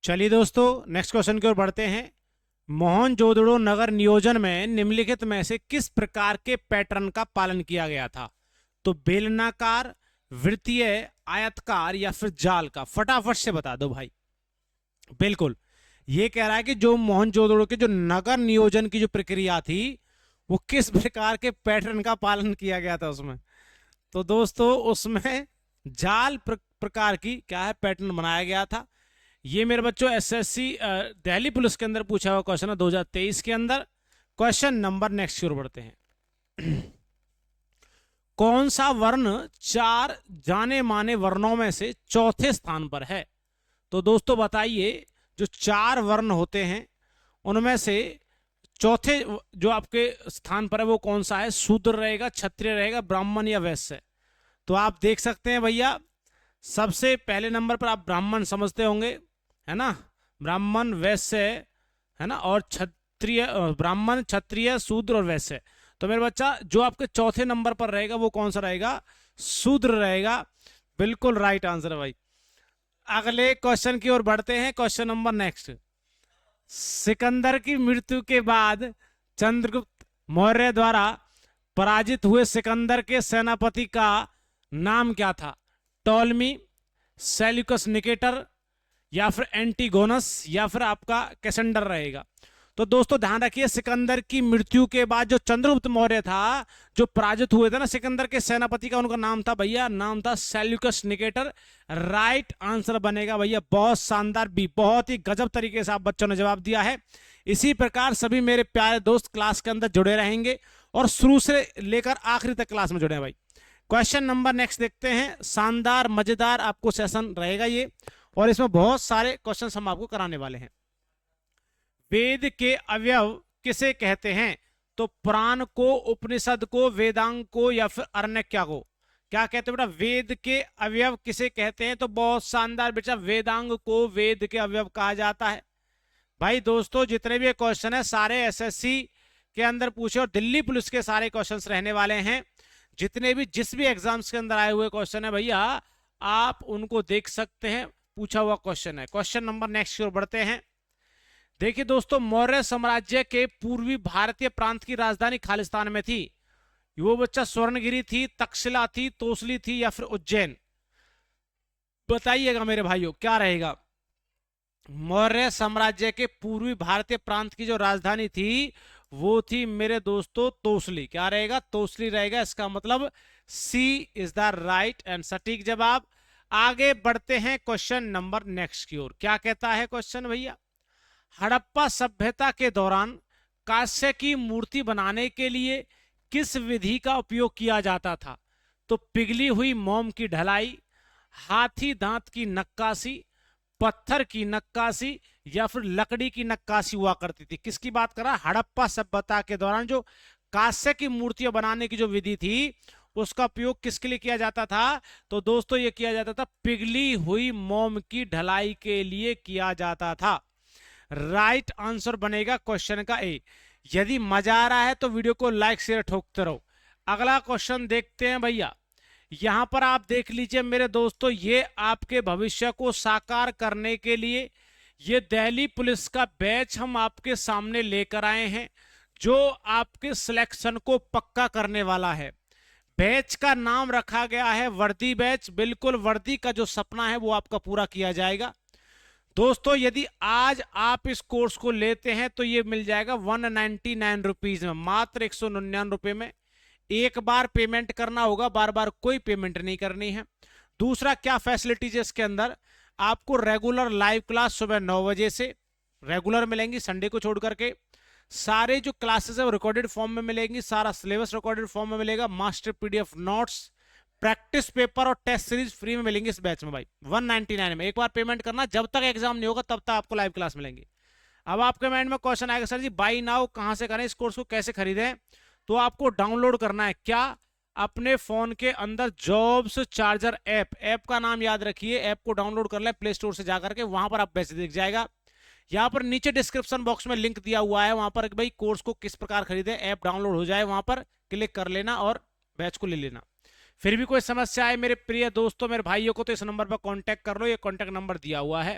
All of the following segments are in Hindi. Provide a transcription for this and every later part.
चलिए दोस्तों, नेक्स्ट क्वेश्चन की ओर बढ़ते हैं। मोहनजोदड़ो नगर नियोजन में निम्नलिखित में से किस प्रकार के पैटर्न का पालन किया गया था? तो बेलनाकार, वृत्तीय, आयतकार या फिर जाल का? फटाफट से बता दो भाई। बिल्कुल, ये कह रहा है कि जो मोहनजोदड़ो के जो नगर नियोजन की जो प्रक्रिया थी, वो किस प्रकार के पैटर्न का पालन किया गया था उसमें। तो दोस्तों, उसमें जाल प्रकार की क्या है, पैटर्न बनाया गया था। ये मेरे बच्चों एसएससी दिल्ली पुलिस के अंदर पूछा हुआ क्वेश्चन है 2023 के अंदर। क्वेश्चन नंबर नेक्स्ट की ओर बढ़ते हैं। कौन सा वर्ण चार जाने माने वर्णों में से चौथे स्थान पर है? तो दोस्तों बताइए, जो चार वर्ण होते हैं उनमें से चौथे जो आपके स्थान पर है वो कौन सा है? शूद्र रहेगा, क्षत्रिय रहेगा, ब्राह्मण या वैश्य? तो आप देख सकते हैं भैया, सबसे पहले नंबर पर आप ब्राह्मण समझते होंगे, है ना। ब्राह्मण, वैश्य, है ना, और क्षत्रिय, ब्राह्मण, क्षत्रिय, शूद्र और वैश्य। तो मेरे बच्चा, जो आपके चौथे नंबर पर रहेगा वो कौन सा रहेगा? शूद्र रहेगा। बिल्कुल राइट आंसर है भाई। अगले क्वेश्चन की ओर बढ़ते हैं। Question number next. सिकंदर की मृत्यु के बाद चंद्रगुप्त मौर्य द्वारा पराजित हुए सिकंदर के सेनापति का नाम क्या था? टॉलमी, सेल्यूकस निकेटर या फिर एंटीगोनस या फिर आपका कैसेंडर रहेगा? तो दोस्तों ध्यान रखिए, सिकंदर की मृत्यु के बाद जो चंद्रगुप्त मौर्य था, जो पराजित हुए थे ना सिकंदर के सेनापति का, उनका नाम था भैया, नाम था सेल्यूकस निकेटर। राइट आंसर बनेगा भैया। बहुत शानदार भी, बहुत ही गजब तरीके से आप बच्चों ने जवाब दिया है। इसी प्रकार सभी मेरे प्यारे दोस्त क्लास के अंदर जुड़े रहेंगे और शुरू से लेकर आखिरी तक क्लास में जुड़े हैं भाई। क्वेश्चन नंबर नेक्स्ट देखते हैं। शानदार मजेदार आपको सेशन रहेगा ये, और इसमें बहुत सारे क्वेश्चन हम आपको कराने वाले हैं। वेद के अवयव किसे कहते हैं? तो पुराण को, उपनिषद को, वेदांग को या फिर अरण्यका को? क्या कहते हैं बेटा? वेद के अवयव किसे कहते हैं? तो बहुत शानदार बेटा, वेदांग को वेद के अवयव कहा जाता है। भाई दोस्तों, जितने भी क्वेश्चन है सारे एसएससी के अंदर पूछे और दिल्ली पुलिस के सारे क्वेश्चंस रहने वाले हैं। जितने भी जिस भी एग्जाम्स के अंदर आए हुए क्वेश्चन है भैया, आप उनको देख सकते हैं, पूछा हुआ क्वेश्चन है। क्वेश्चन नंबर नेक्स्ट की ओर बढ़ते हैं। देखिए दोस्तों, मौर्य साम्राज्य के पूर्वी भारतीय प्रांत की राजधानी खालिस्तान में थी। वो बच्चा स्वर्णगिरी थी, तक्षशिला थी, तोसली थी या फिर उज्जैन? बताइएगा मेरे भाइयों, क्या रहेगा? मौर्य साम्राज्य के पूर्वी भारतीय प्रांत की जो राजधानी थी वो थी मेरे दोस्तों तोसली। क्या रहेगा? तोसली रहेगा। इसका मतलब सी इज द राइट एंड सटीक जवाब। आगे बढ़ते हैं क्वेश्चन नंबर नेक्स्ट की ओर। क्या कहता है क्वेश्चन भैया? हड़प्पा सभ्यता के दौरान कांस्य की मूर्ति बनाने के लिए किस विधि का उपयोग किया जाता था? तो पिघली हुई मोम की ढलाई, हाथी दांत की नक्काशी, पत्थर की नक्काशी या फिर लकड़ी की नक्काशी हुआ करती थी? किसकी बात कर रहा है? हड़प्पा सभ्यता के दौरान जो कांस्य की मूर्तियां बनाने की जो विधि थी उसका उपयोग किसके लिए किया जाता था? तो दोस्तों ये किया जाता था पिघली हुई मोम की ढलाई के लिए किया जाता था। राइट आंसर बनेगा क्वेश्चन का ए। यदि मजा आ रहा है तो वीडियो को लाइक शेयर ठोकते रहो। अगला क्वेश्चन देखते हैं भैया। यहां पर आप देख लीजिए मेरे दोस्तों, ये आपके भविष्य को साकार करने के लिए ये दिल्ली पुलिस का बैच हम आपके सामने लेकर आए हैं, जो आपके सिलेक्शन को पक्का करने वाला है। बैच का नाम रखा गया है वर्दी बैच। बिल्कुल वर्दी का जो सपना है वो आपका पूरा किया जाएगा। दोस्तों यदि आज आप इस कोर्स को लेते हैं तो ये मिल जाएगा 199 रुपीज में, मात्र 199 रुपए में। एक बार पेमेंट करना होगा, बार बार कोई पेमेंट नहीं करनी है। दूसरा क्या फैसिलिटीज है इसके अंदर? आपको रेगुलर लाइव क्लास सुबह 9 बजे से रेगुलर मिलेंगी, संडे को छोड़ करके। सारे जो क्लासेस है वो रिकॉर्डेड फॉर्म में मिलेंगी, सारा सिलेबस रिकॉर्डेड फॉर्म में मिलेगा, master PDF notes, practice paper और टेस्ट सीरीज फ्री में मिलेंगे इस बैच में भाई 199 में। एक बार पेमेंट करना, जब तक एग्जाम नहीं होगा तब तक आपको लाइव क्लास मिलेंगी। अब आपके माइंड में क्वेश्चन आएगा, सर जी बाई नाउ कहां से करें, इस कोर्स को कैसे खरीदें? तो आपको डाउनलोड करना है क्या? अपने फोन के अंदर जॉब्स चार्जर ऐप का नाम याद रखिए, ऐप को डाउनलोड कर ले प्ले स्टोर से जाकर के, वहां पर आप बैच दिख जाएगा। यहाँ पर नीचे डिस्क्रिप्शन बॉक्स में लिंक दिया हुआ है, वहां पर भाई कोर्स को किस प्रकार खरीदें, ऐप डाउनलोड हो जाए, वहां पर क्लिक कर लेना और बैच को ले लेना। फिर भी कोई समस्या है मेरे प्रिय दोस्तों, मेरे भाइयों को, तो इस नंबर पर कांटेक्ट कर लो, ये कांटेक्ट नंबर दिया हुआ है।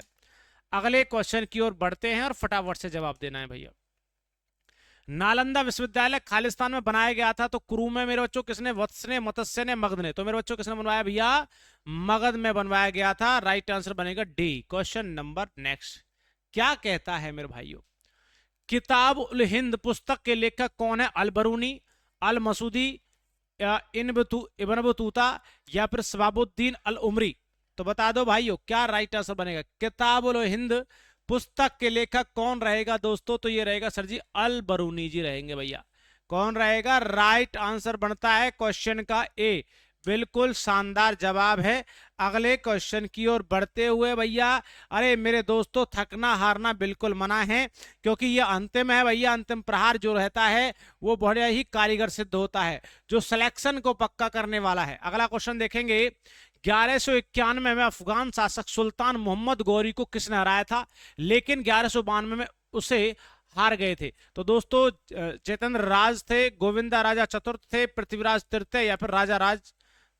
अगले क्वेश्चन की ओर बढ़ते हैं और फटाफट से जवाब देना है भैया। नालंदा विश्वविद्यालय खालिस्तान में बनाया गया था, तो क्रू में मेरे बच्चों किसने? वत्स ने, मत्स्य ने, मगध ने। तो मेरे बच्चों किसने बनवाया भैया? मगध में बनवाया गया था। राइट आंसर बनेगा डी। क्वेश्चन नंबर नेक्स्ट क्या कहता है मेरे भाइयों? किताब उल हिंद पुस्तक के लेखक कौन है? अल बरूनी, अल मसूदी, इब्न बतूता या फिर सबाबुद्दीन अल उमरी। तो बता दो भाइयों क्या राइट आंसर बनेगा? किताब उल हिंद पुस्तक के लेखक कौन रहेगा दोस्तों? तो ये रहेगा सर जी अल बरूनी जी रहेंगे भैया। कौन रहेगा? राइट आंसर बनता है क्वेश्चन का ए। बिल्कुल शानदार जवाब है। अगले क्वेश्चन की ओर बढ़ते हुए भैया, अरे मेरे दोस्तों थकना हारना बिल्कुल मना है, क्योंकि ये अंतिम है भैया। अंतिम प्रहार जो रहता है वो बड़े ही कारीगर सिद्ध होता है, जो सिलेक्शन को पक्का करने वाला है। अगला क्वेश्चन देखेंगे। 1191 में अफगान शासक सुल्तान मोहम्मद गौरी को किसने हराया था, लेकिन 1192 में उसे हार गए थे? तो दोस्तों चेतन राज थे, गोविंदा राजा चतुर्थ थे, पृथ्वीराज तृतीय या फिर राजा राज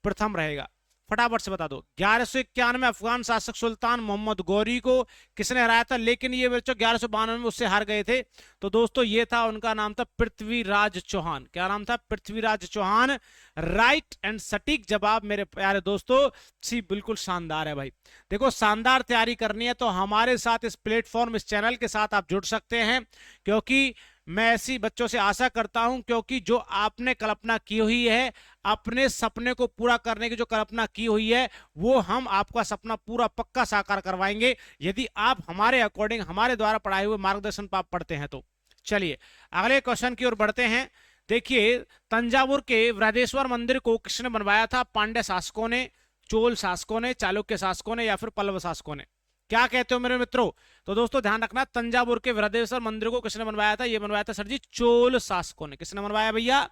प्रथम रहेगा? फटाफट से बता दो। 1191 में अफगान शासक सुल्तान मोहम्मद गौरी को किसने हराया था, लेकिन ये बच्चों 1192 में उससे हार गए थे? तो दोस्तों ये था, उनका नाम था पृथ्वीराज चौहान। क्या नाम था? पृथ्वीराज चौहान। राइट एंड सटीक जवाब मेरे प्यारे दोस्तों। सी बिल्कुल शानदार है भाई। देखो शानदार तैयारी करनी है तो हमारे साथ इस प्लेटफॉर्म, इस चैनल के साथ आप जुड़ सकते हैं, क्योंकि मैं ऐसी बच्चों से आशा करता हूं, क्योंकि जो आपने कल्पना की हुई है, अपने सपने को पूरा करने की जो कल्पना की हुई है, वो हम आपका सपना पूरा पक्का साकार करवाएंगे, यदि आप हमारे अकॉर्डिंग, हमारे द्वारा पढ़ाए हुए मार्गदर्शन पर आप पढ़ते हैं तो। चलिए अगले क्वेश्चन की ओर बढ़ते हैं। देखिए तंजावुर के बृहदेश्वर मंदिर को किसने बनवाया था? पांड्य शासकों ने, चोल शासकों ने, चालुक्य शासकों ने या फिर पल्लव शासकों ने? क्या कहते हो मेरे मित्रों? तो दोस्तों ध्यान रखना, तंजावुर के बृहदेश्वर मंदिर को किसने बनवाया था? ये बनवाया था सर जी चोल शासकों ने। किसने बनवाया भैया?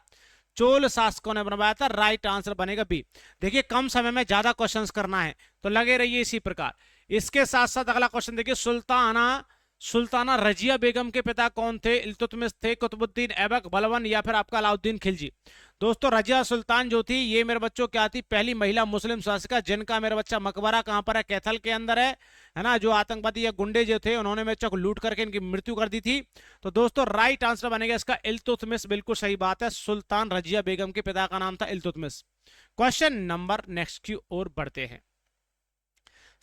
चोल शासकों ने बनवाया था। राइट आंसर बनेगा बी। देखिए कम समय में ज्यादा क्वेश्चंस करना है तो लगे रहिए इसी प्रकार। इसके साथ साथ अगला क्वेश्चन देखिए। सुल्ताना रजिया बेगम के पिता कौन थे? इल्तुतमिश थे, कुतुबुद्दीन ऐबक, बलबन या फिर आपका अलाउद्दीन खिलजी? दोस्तों रजिया सुल्तान जो थी, ये मेरे बच्चों क्या थी? पहली महिला मुस्लिम शासिका, जिनका मेरे बच्चा मकबरा कहां पर है? कैथल के अंदर है ना। जो आतंकवादी या गुंडे जो थे, उन्होंने मेरे बच्चों को लूट करके इनकी मृत्यु कर दी थी। तो दोस्तों राइट आंसर बनेगा इसका इल्तुतमिश। बिल्कुल सही बात है, सुल्तान रजिया बेगम के पिता का नाम था इल्तुतमिश। क्वेश्चन नंबर नेक्स्ट की ओर बढ़ते हैं।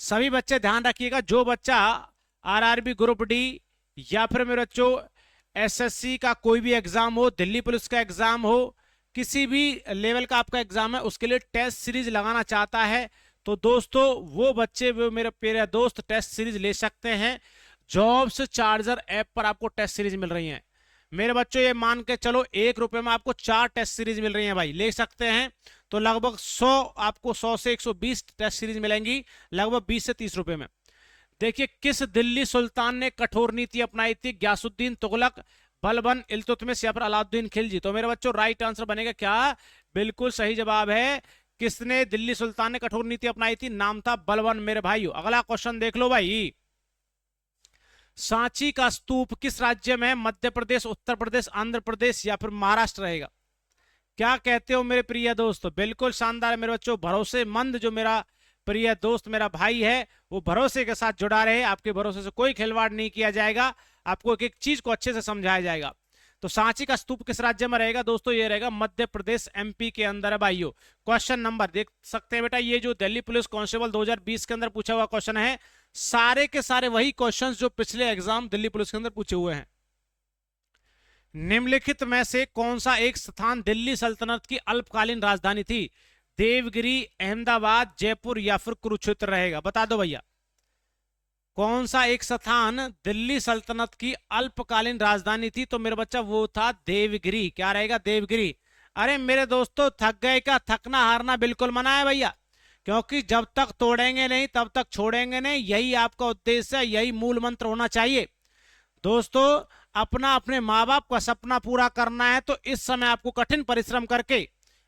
सभी बच्चे ध्यान रखिएगा, जो बच्चा आरआरबी ग्रुप डी या फिर मेरे बच्चों एसएससी का कोई भी एग्जाम हो, दिल्ली पुलिस का एग्जाम हो, किसी भी लेवल का आपका एग्जाम है, उसके लिए टेस्ट सीरीज लगाना चाहता है, तो दोस्तों वो बच्चे, वो मेरे प्यारे दोस्त टेस्ट सीरीज ले सकते हैं। जॉब्स चार्जर ऐप पर आपको टेस्ट सीरीज मिल रही है मेरे बच्चों। ये मान के चलो 1 रुपए में आपको 4 टेस्ट सीरीज मिल रही है भाई, ले सकते हैं। तो लगभग 100, आपको 100 से 120 टेस्ट सीरीज मिलेंगी, लगभग 20 से 30 रुपए में। देखिए किस दिल्ली सुल्तान ने कठोर नीति अपनाई थी? ग्यासुद्दीन तुगलक, बलबन, इल्तुतमिश या फिर अलाउद्दीन खिलजी? तो मेरे बच्चों राइट आंसर बनेगा क्या? बिल्कुल सही जवाब है। किसने दिल्ली सुल्तान ने कठोर नीति अपनाई थी? नाम था बलबन मेरे भाइयों। अगला क्वेश्चन देख लो भाई। सांची का स्तूप किस राज्य में है? मध्य प्रदेश, उत्तर प्रदेश, आंध्र प्रदेश या फिर महाराष्ट्र रहेगा? क्या कहते हो मेरे प्रिय दोस्त? बिल्कुल शानदार है मेरे बच्चों। भरोसेमंद जो मेरा प्रिय दोस्त, मेरा भाई है, वो भरोसे के साथ जुड़ा रहे। आपके भरोसे से कोई खिलवाड़ नहीं किया जाएगा, आपको एक एक चीज को अच्छे से समझाया जाएगा। तो सांची का स्तूप किस राज्य में रहेगा दोस्तों? ये रहेगा मध्य प्रदेश, एमपी के अंदर है भाइयों। क्वेश्चन नंबर देख सकते हैं बेटा, ये जो दिल्ली पुलिस कांस्टेबल 2020 के अंदर पूछा हुआ क्वेश्चन है, सारे के सारे वही क्वेश्चंस जो पिछले एग्जाम दिल्ली पुलिस के अंदर पूछे हुए हैं। निम्नलिखित में से कौन सा एक स्थान दिल्ली सल्तनत की अल्पकालीन राजधानी थी? देवगिरी, अहमदाबाद, जयपुर या फिर कुरुक्षेत्र रहेगा? बता दो भैया, कौन सा एक स्थान दिल्ली सल्तनत की अल्पकालीन राजधानी थी? तो मेरा बच्चा वो था देवगिरी। क्या रहेगा? देवगिरी। अरे मेरे दोस्तों थक गए क्या? थकना हारना बिल्कुल मना है भैया, क्योंकि जब तक तोड़ेंगे नहीं तब तक छोड़ेंगे नहीं, यही आपका उद्देश्य है, यही मूल मंत्र होना चाहिए। दोस्तों अपना, अपने माँ बाप का सपना पूरा करना है तो इस समय आपको कठिन परिश्रम करके,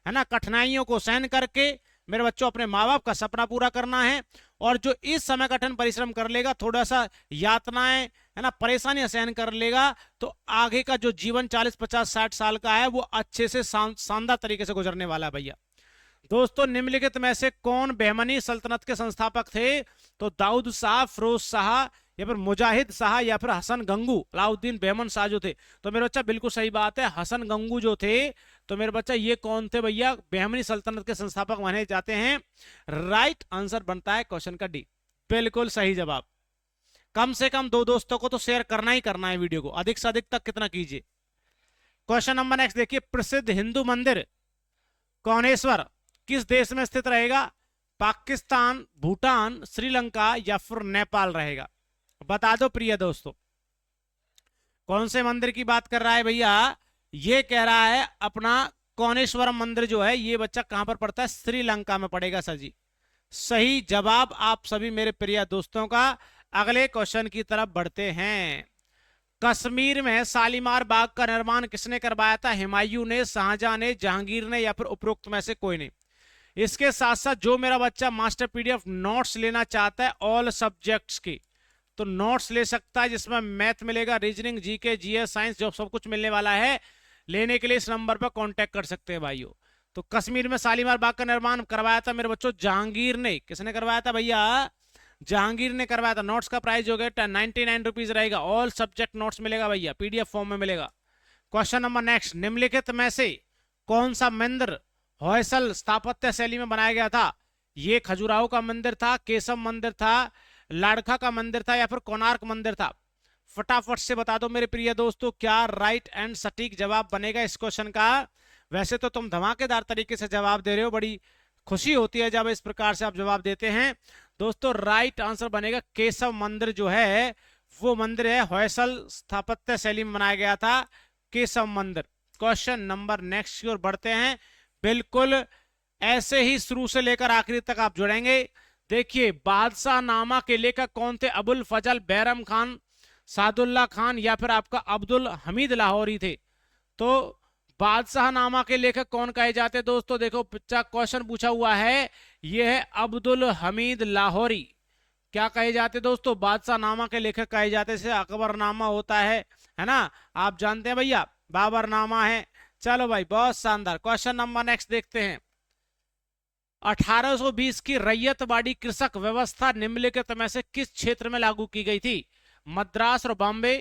है ना, कठिनाइयों को सहन करके मेरे बच्चों अपने माँ बाप का सपना पूरा करना है। और जो इस समय कठिन परिश्रम कर लेगा, थोड़ा सा यातनाएं, है ना, परेशानियां सहन कर लेगा, तो आगे का जो जीवन 40, 50, 60 साल का है वो अच्छे से शानदार तरीके से गुजरने वाला है भैया। दोस्तों निम्नलिखित में से कौन बहमनी सल्तनत के संस्थापक थे? तो दाऊद शाह, फिरोज शाह या फिर मुजाहिद शाह या फिर हसन गंगू, अलाउद्दीन बेमन शाह जो थे। तो मेरे बच्चा बिल्कुल सही बात है, हसन गंगू जो थे। तो मेरे बच्चा ये कौन थे भैया? बेहमनी सल्तनत के संस्थापक माने जाते हैं। राइट आंसर बनता है क्वेश्चन का डी, बिल्कुल सही जवाब। कम से कम 2 दोस्तों को तो शेयर करना ही करना है वीडियो को, अधिक से अधिक तक कितना कीजिए। क्वेश्चन नंबर नेक्स्ट देखिए, प्रसिद्ध हिंदू मंदिर कौनेश्वर किस देश में स्थित रहेगा? पाकिस्तान, भूटान, श्रीलंका या फिर नेपाल रहेगा? बता दो प्रिय दोस्तों, कौन से मंदिर की बात कर रहा है भैया? ये कह रहा है अपना कौनेश्वरम मंदिर जो है, ये बच्चा कहां पर पड़ता है? श्रीलंका में पड़ेगा सर जी। सही जवाब आप सभी मेरे प्रिय दोस्तों का। अगले क्वेश्चन की तरफ बढ़ते हैं। कश्मीर में शालीमार बाग का निर्माण किसने करवाया था? हुमायूं ने, शाहजहां ने, जहांगीर ने या फिर उपरोक्त में से कोई ने? इसके साथ साथ जो मेरा बच्चा मास्टर पीडीएफ नोट्स लेना चाहता है ऑल सब्जेक्ट्स की, तो नोट्स ले सकता है, जिसमें मैथ मिलेगा, रीजनिंग, जीके, जीएस, साइंस, जो सब कुछ मिलने वाला है। लेने के लिए इस नंबर पर कांटेक्ट कर सकते हैं भाइयों। तो कश्मीर में शालीमार बाग का निर्माण करवाया था मेरे बच्चों जहांगीर ने। किसने करवाया था भैया? जहांगीर ने करवाया था। नोट्स का प्राइस जो है 99 रुपीज रहेगा। ऑल सब्जेक्ट नोट्स मिलेगा भैया, पीडीएफ फॉर्म में मिलेगा। क्वेश्चन नंबर नेक्स्ट, निम्नलिखित में से कौन सा मंदिर होयसल स्थापत्य शैली में बनाया गया था? ये खजुराहो का मंदिर था, केशव मंदिर था, लाड़का का मंदिर था या फिर कोणार्क मंदिर था? फटाफट से बता दो मेरे प्रिय दोस्तों, क्या राइट एंड सटीक जवाब बनेगा इस क्वेश्चन का? वैसे तो तुम धमाकेदार तरीके से जवाब दे रहे हो, बड़ी खुशी होती है जब इस प्रकार से आप जवाब देते हैं दोस्तों। राइट आंसर बनेगा केशव मंदिर जो है वो मंदिर है होयसल स्थापत्य शैली में बनाया गया था, केशव मंदिर। क्वेश्चन नंबर नेक्स्ट की ओर बढ़ते हैं। बिल्कुल ऐसे ही शुरू से लेकर आखिरी तक आप जुड़ेंगे। देखिए, बादशाह नामा के लेखक कौन थे? अबुल फजल, बैरम खान, सादुल्ला खान या फिर आपका अब्दुल हमीद लाहौरी थे? तो बादशाह नामा के लेखक कौन कहे जाते हैं दोस्तों? देखो बच्चा क्वेश्चन पूछा हुआ है, यह है अब्दुल हमीद लाहौरी। क्या कहे जाते दोस्तों? बादशाह नामा के लेखक कहे जाते, जैसे अकबरनामा होता है ना, आप जानते हैं भैया, बाबरनामा है। चलो भाई, बहुत शानदार। क्वेश्चन नंबर नेक्स्ट देखते हैं। 1820 की रैयतवाड़ी कृषक व्यवस्था निम्नलिखित में से किस क्षेत्र में लागू की गई थी? मद्रास और बॉम्बे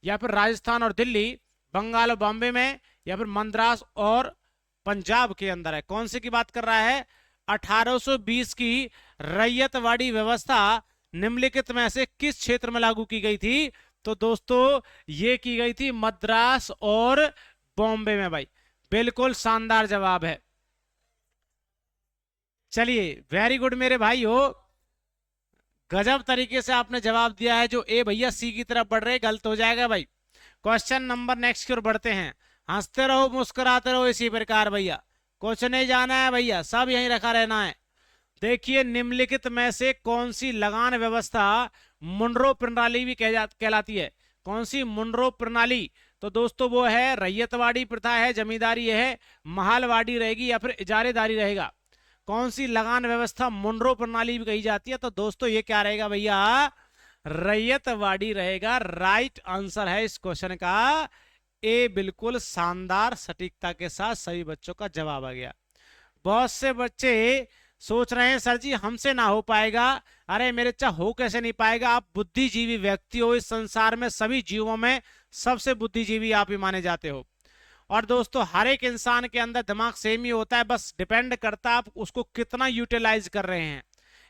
या फिर राजस्थान और दिल्ली, बंगाल और बॉम्बे में या फिर मद्रास और पंजाब के अंदर है? कौन से की बात कर रहा है? 1820 की रैयतवाड़ी व्यवस्था निम्नलिखित में से किस क्षेत्र में लागू की गई थी? तो दोस्तों ये की गई थी मद्रास और बॉम्बे में भाई। बिल्कुल शानदार जवाब है। चलिए, वेरी गुड मेरे भाई हो, गजब तरीके से आपने जवाब दिया है। जो ए भैया सी की तरफ बढ़ रहे, गलत हो जाएगा भाई। क्वेश्चन नंबर नेक्स्ट की ओर बढ़ते हैं। हंसते रहो मुस्कुराते रहो इसी प्रकार भैया, कुछ नहीं जाना है भैया, सब यहीं रखा रहना है। देखिए, निम्नलिखित में से कौन सी लगान व्यवस्था मुनरो प्रणाली भी कहलाती है? कौन सी मुनरो प्रणाली? तो दोस्तों वो है रैयतवाड़ी प्रथा है, जमींदारी है, महालवाड़ी रहेगी या फिर इजारेदारी रहेगा? कौन सी लगान व्यवस्था मुनरो प्रणाली भी कही जाती है? तो दोस्तों ये क्या रहेगा भैया? रैयतवाड़ी रहेगा। राइट आंसर है इस क्वेश्चन का ए। बिल्कुल शानदार सटीकता के साथ सभी बच्चों का जवाब आ गया। बहुत से बच्चे सोच रहे हैं सर जी हमसे ना हो पाएगा। अरे मेरे बच्चा, हो कैसे नहीं पाएगा? आप बुद्धिजीवी व्यक्ति हो, इस संसार में सभी जीवों में सबसे बुद्धिजीवी आप ही माने जाते हो। और दोस्तों हर एक इंसान के अंदर दिमाग सेम ही होता है, बस डिपेंड करता है आप उसको कितना यूटिलाइज कर रहे हैं।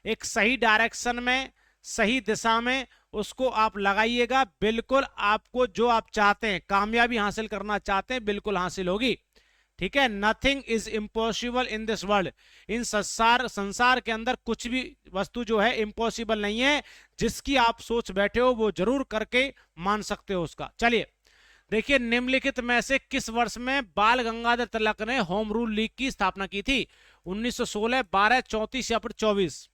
एक सही डायरेक्शन में, सही दिशा में उसको आप लगाइएगा, बिल्कुल आपको जो आप चाहते हैं, कामयाबी हासिल करना चाहते हैं, बिल्कुल हासिल होगी। ठीक है, nothing is impossible in this world. इन संसार के अंदर कुछ भी वस्तु जो है इम्पॉसिबल नहीं है। जिसकी आप सोच बैठे हो वो जरूर करके मान सकते हो उसका। चलिए देखिए, निम्नलिखित में से किस वर्ष में बाल गंगाधर तिलक ने होम रूल लीग की स्थापना की थी? 1916, 12, 34 या फिर 24?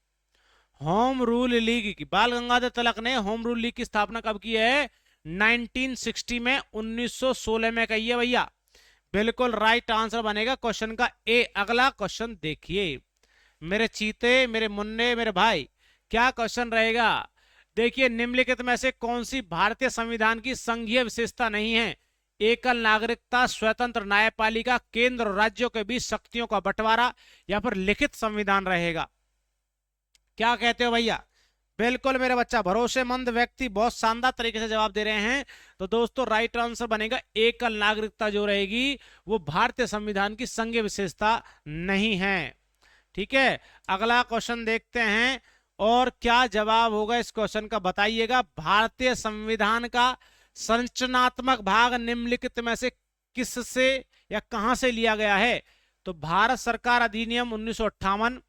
होम रूल लीग की, बाल गंगाधर तिलक ने होम रूल लीग की स्थापना कब की है? 1960 में, 1916 में कही है भैया। बिल्कुल राइट आंसर बनेगा क्वेश्चन का ए। अगला क्वेश्चन देखिए मेरे चीते, मेरे मुन्ने, मेरे भाई, क्या क्वेश्चन रहेगा? देखिए, निम्नलिखित में से कौन सी भारतीय संविधान की संघीय विशेषता नहीं है? एकल नागरिकता, स्वतंत्र न्यायपालिका, केंद्र और राज्यों के बीच शक्तियों का बंटवारा या फिर लिखित संविधान रहेगा? क्या कहते हो भैया? बिल्कुल मेरे बच्चा, भरोसेमंद व्यक्ति, बहुत शानदार तरीके से जवाब दे रहे हैं। तो दोस्तों राइट आंसर बनेगा एकल नागरिकता जो रहेगी वो भारतीय संविधान की संघीय विशेषता नहीं है। ठीक है, अगला क्वेश्चन देखते हैं और क्या जवाब होगा इस क्वेश्चन का, बताइएगा। भारतीय संविधान का संरचनात्मक भाग निम्नलिखित में से किससे या कहां से लिया गया है? तो भारत सरकार अधिनियम 1958,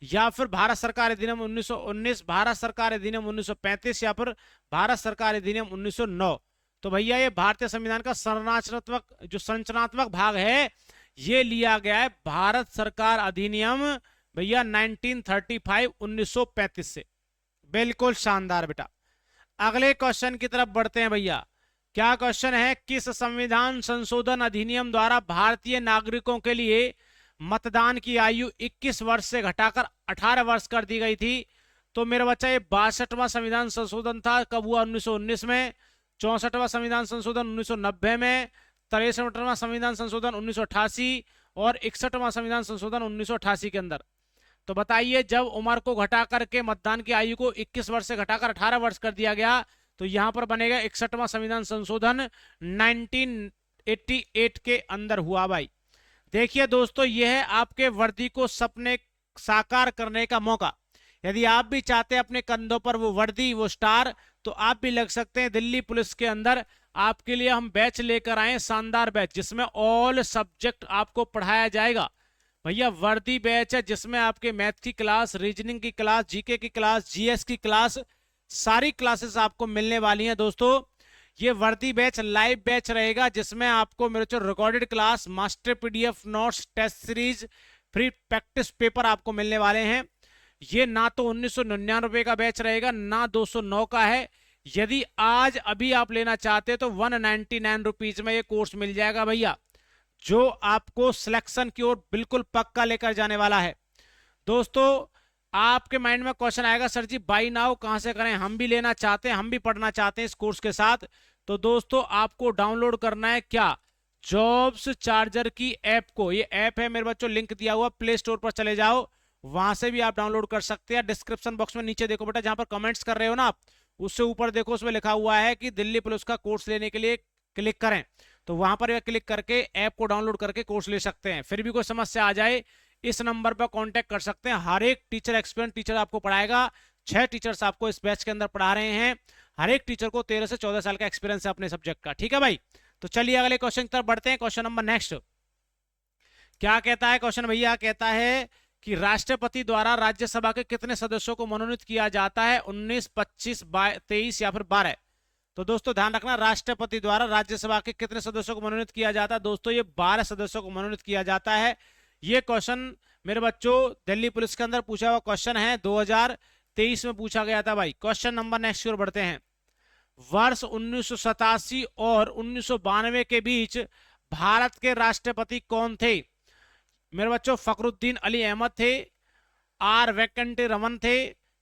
या फिर भारत सरकार अधिनियम 1919, भारत सरकार अधिनियम 1935, या फिर भारत सरकार अधिनियम 1909। तो भैया ये भारतीय संविधान का संरचनात्मक भाग है, ये लिया गया है भारत सरकार अधिनियम भैया 1935 1935 से। बिल्कुल शानदार बेटा। अगले क्वेश्चन की तरफ बढ़ते हैं भैया। क्या क्वेश्चन है, किस संविधान संशोधन अधिनियम द्वारा भारतीय नागरिकों के लिए मतदान की आयु 21 वर्ष से घटाकर 18 वर्ष कर दी गई थी? तो मेरा बच्चा ये 62वां संविधान संशोधन था। कब हुआ? 1919 में। 64वां संविधान संशोधन 1990 में। 63वां संविधान संशोधन 1988 और 61वां संविधान संशोधन 1988 के अंदर। तो बताइए, जब उम्र को घटा करके मतदान की आयु को 21 वर्ष से घटाकर 18 वर्ष कर दिया गया, तो यहां पर बनेगा 61वां संविधान संशोधन 1988 के अंदर हुआ भाई। देखिए दोस्तों, यह है आपके वर्दी को सपने साकार करने का मौका। यदि आप भी चाहते हैं अपने कंधों पर वो वर्दी, वो स्टार, तो आप भी लग सकते हैं दिल्ली पुलिस के अंदर। आपके लिए हम बैच लेकर आए, शानदार बैच, जिसमें ऑल सब्जेक्ट आपको पढ़ाया जाएगा। भैया वर्दी बैच है जिसमें आपके मैथ की क्लास, रीजनिंग की क्लास, जीके की क्लास, जीएस की क्लास, सारी क्लासेस आपको मिलने वाली हैं दोस्तों। ये वर्दी बैच लाइव बैच रहेगा जिसमें आपको मेरे जो recorded class, master PDF notes, test series, free practice paper आपको मिलने वाले हैं। ये ना तो 1999 का बैच रहेगा, ना 209 का है। यदि आज अभी आप लेना चाहते हैं तो 199 रुपीज में ये कोर्स मिल जाएगा भैया, जो आपको सिलेक्शन की ओर बिल्कुल पक्का लेकर जाने वाला है। दोस्तों आपके माइंड में क्वेश्चन आएगा, सर जी बाई नाउ कहां से करें? हम भी लेना चाहते हैं, हम भी पढ़ना चाहते हैं इस कोर्स के साथ। तो दोस्तों आपको डाउनलोड करना है क्या? जॉब्स चार्जर की ऐप को। ये ऐप है मेरे बच्चों, लिंक दिया हुआ, प्ले स्टोर पर चले जाओ, वहां से भी आप डाउनलोड कर सकते हैं। डिस्क्रिप्शन बॉक्स में नीचे देखो बेटा, जहां पर कमेंट्स कर रहे हो ना आप, उससे ऊपर देखो, उसमें लिखा हुआ है कि दिल्ली पुलिस का कोर्स लेने के लिए क्लिक करें। तो वहां पर क्लिक करके ऐप को डाउनलोड करके कोर्स ले सकते हैं। फिर भी कोई समस्या आ जाए, इस नंबर पर कांटेक्ट कर सकते हैं। हर एक टीचर, एक्सपीरियंस टीचर आपको पढ़ाएगा। 6 टीचर्स आपको इस बैच के अंदर पढ़ा रहे हैं। हर एक टीचर को 13 से 14 साल का एक्सपीरियंस है अपने सब्जेक्ट का। ठीक है भाई, तो चलिए अगले क्वेश्चन की तरफ बढ़ते हैं। क्वेश्चन नंबर नेक्स्ट क्या कहता है? क्वेश्चन भैया कहता है कि राष्ट्रपति द्वारा राज्यसभा के कितने सदस्यों को मनोनीत किया जाता है? 19, 25, 23 या फिर 12? तो दोस्तों ध्यान रखना, राष्ट्रपति द्वारा राज्यसभा के कितने सदस्यों को मनोनीत किया जाता है? दोस्तों ये 12 सदस्यों को मनोनीत किया जाता है। ये क्वेश्चन मेरे बच्चों दिल्ली पुलिस के अंदर पूछा हुआ क्वेश्चन है, 2023 में पूछा गया था भाई। क्वेश्चन नंबर नेक्स्ट की ओर बढ़ते हैं। वर्ष 1987 और 1992 के बीच भारत के राष्ट्रपति कौन थे? मेरे बच्चों फखरुद्दीन अली अहमद थे, आर वेंकटे रमन थे,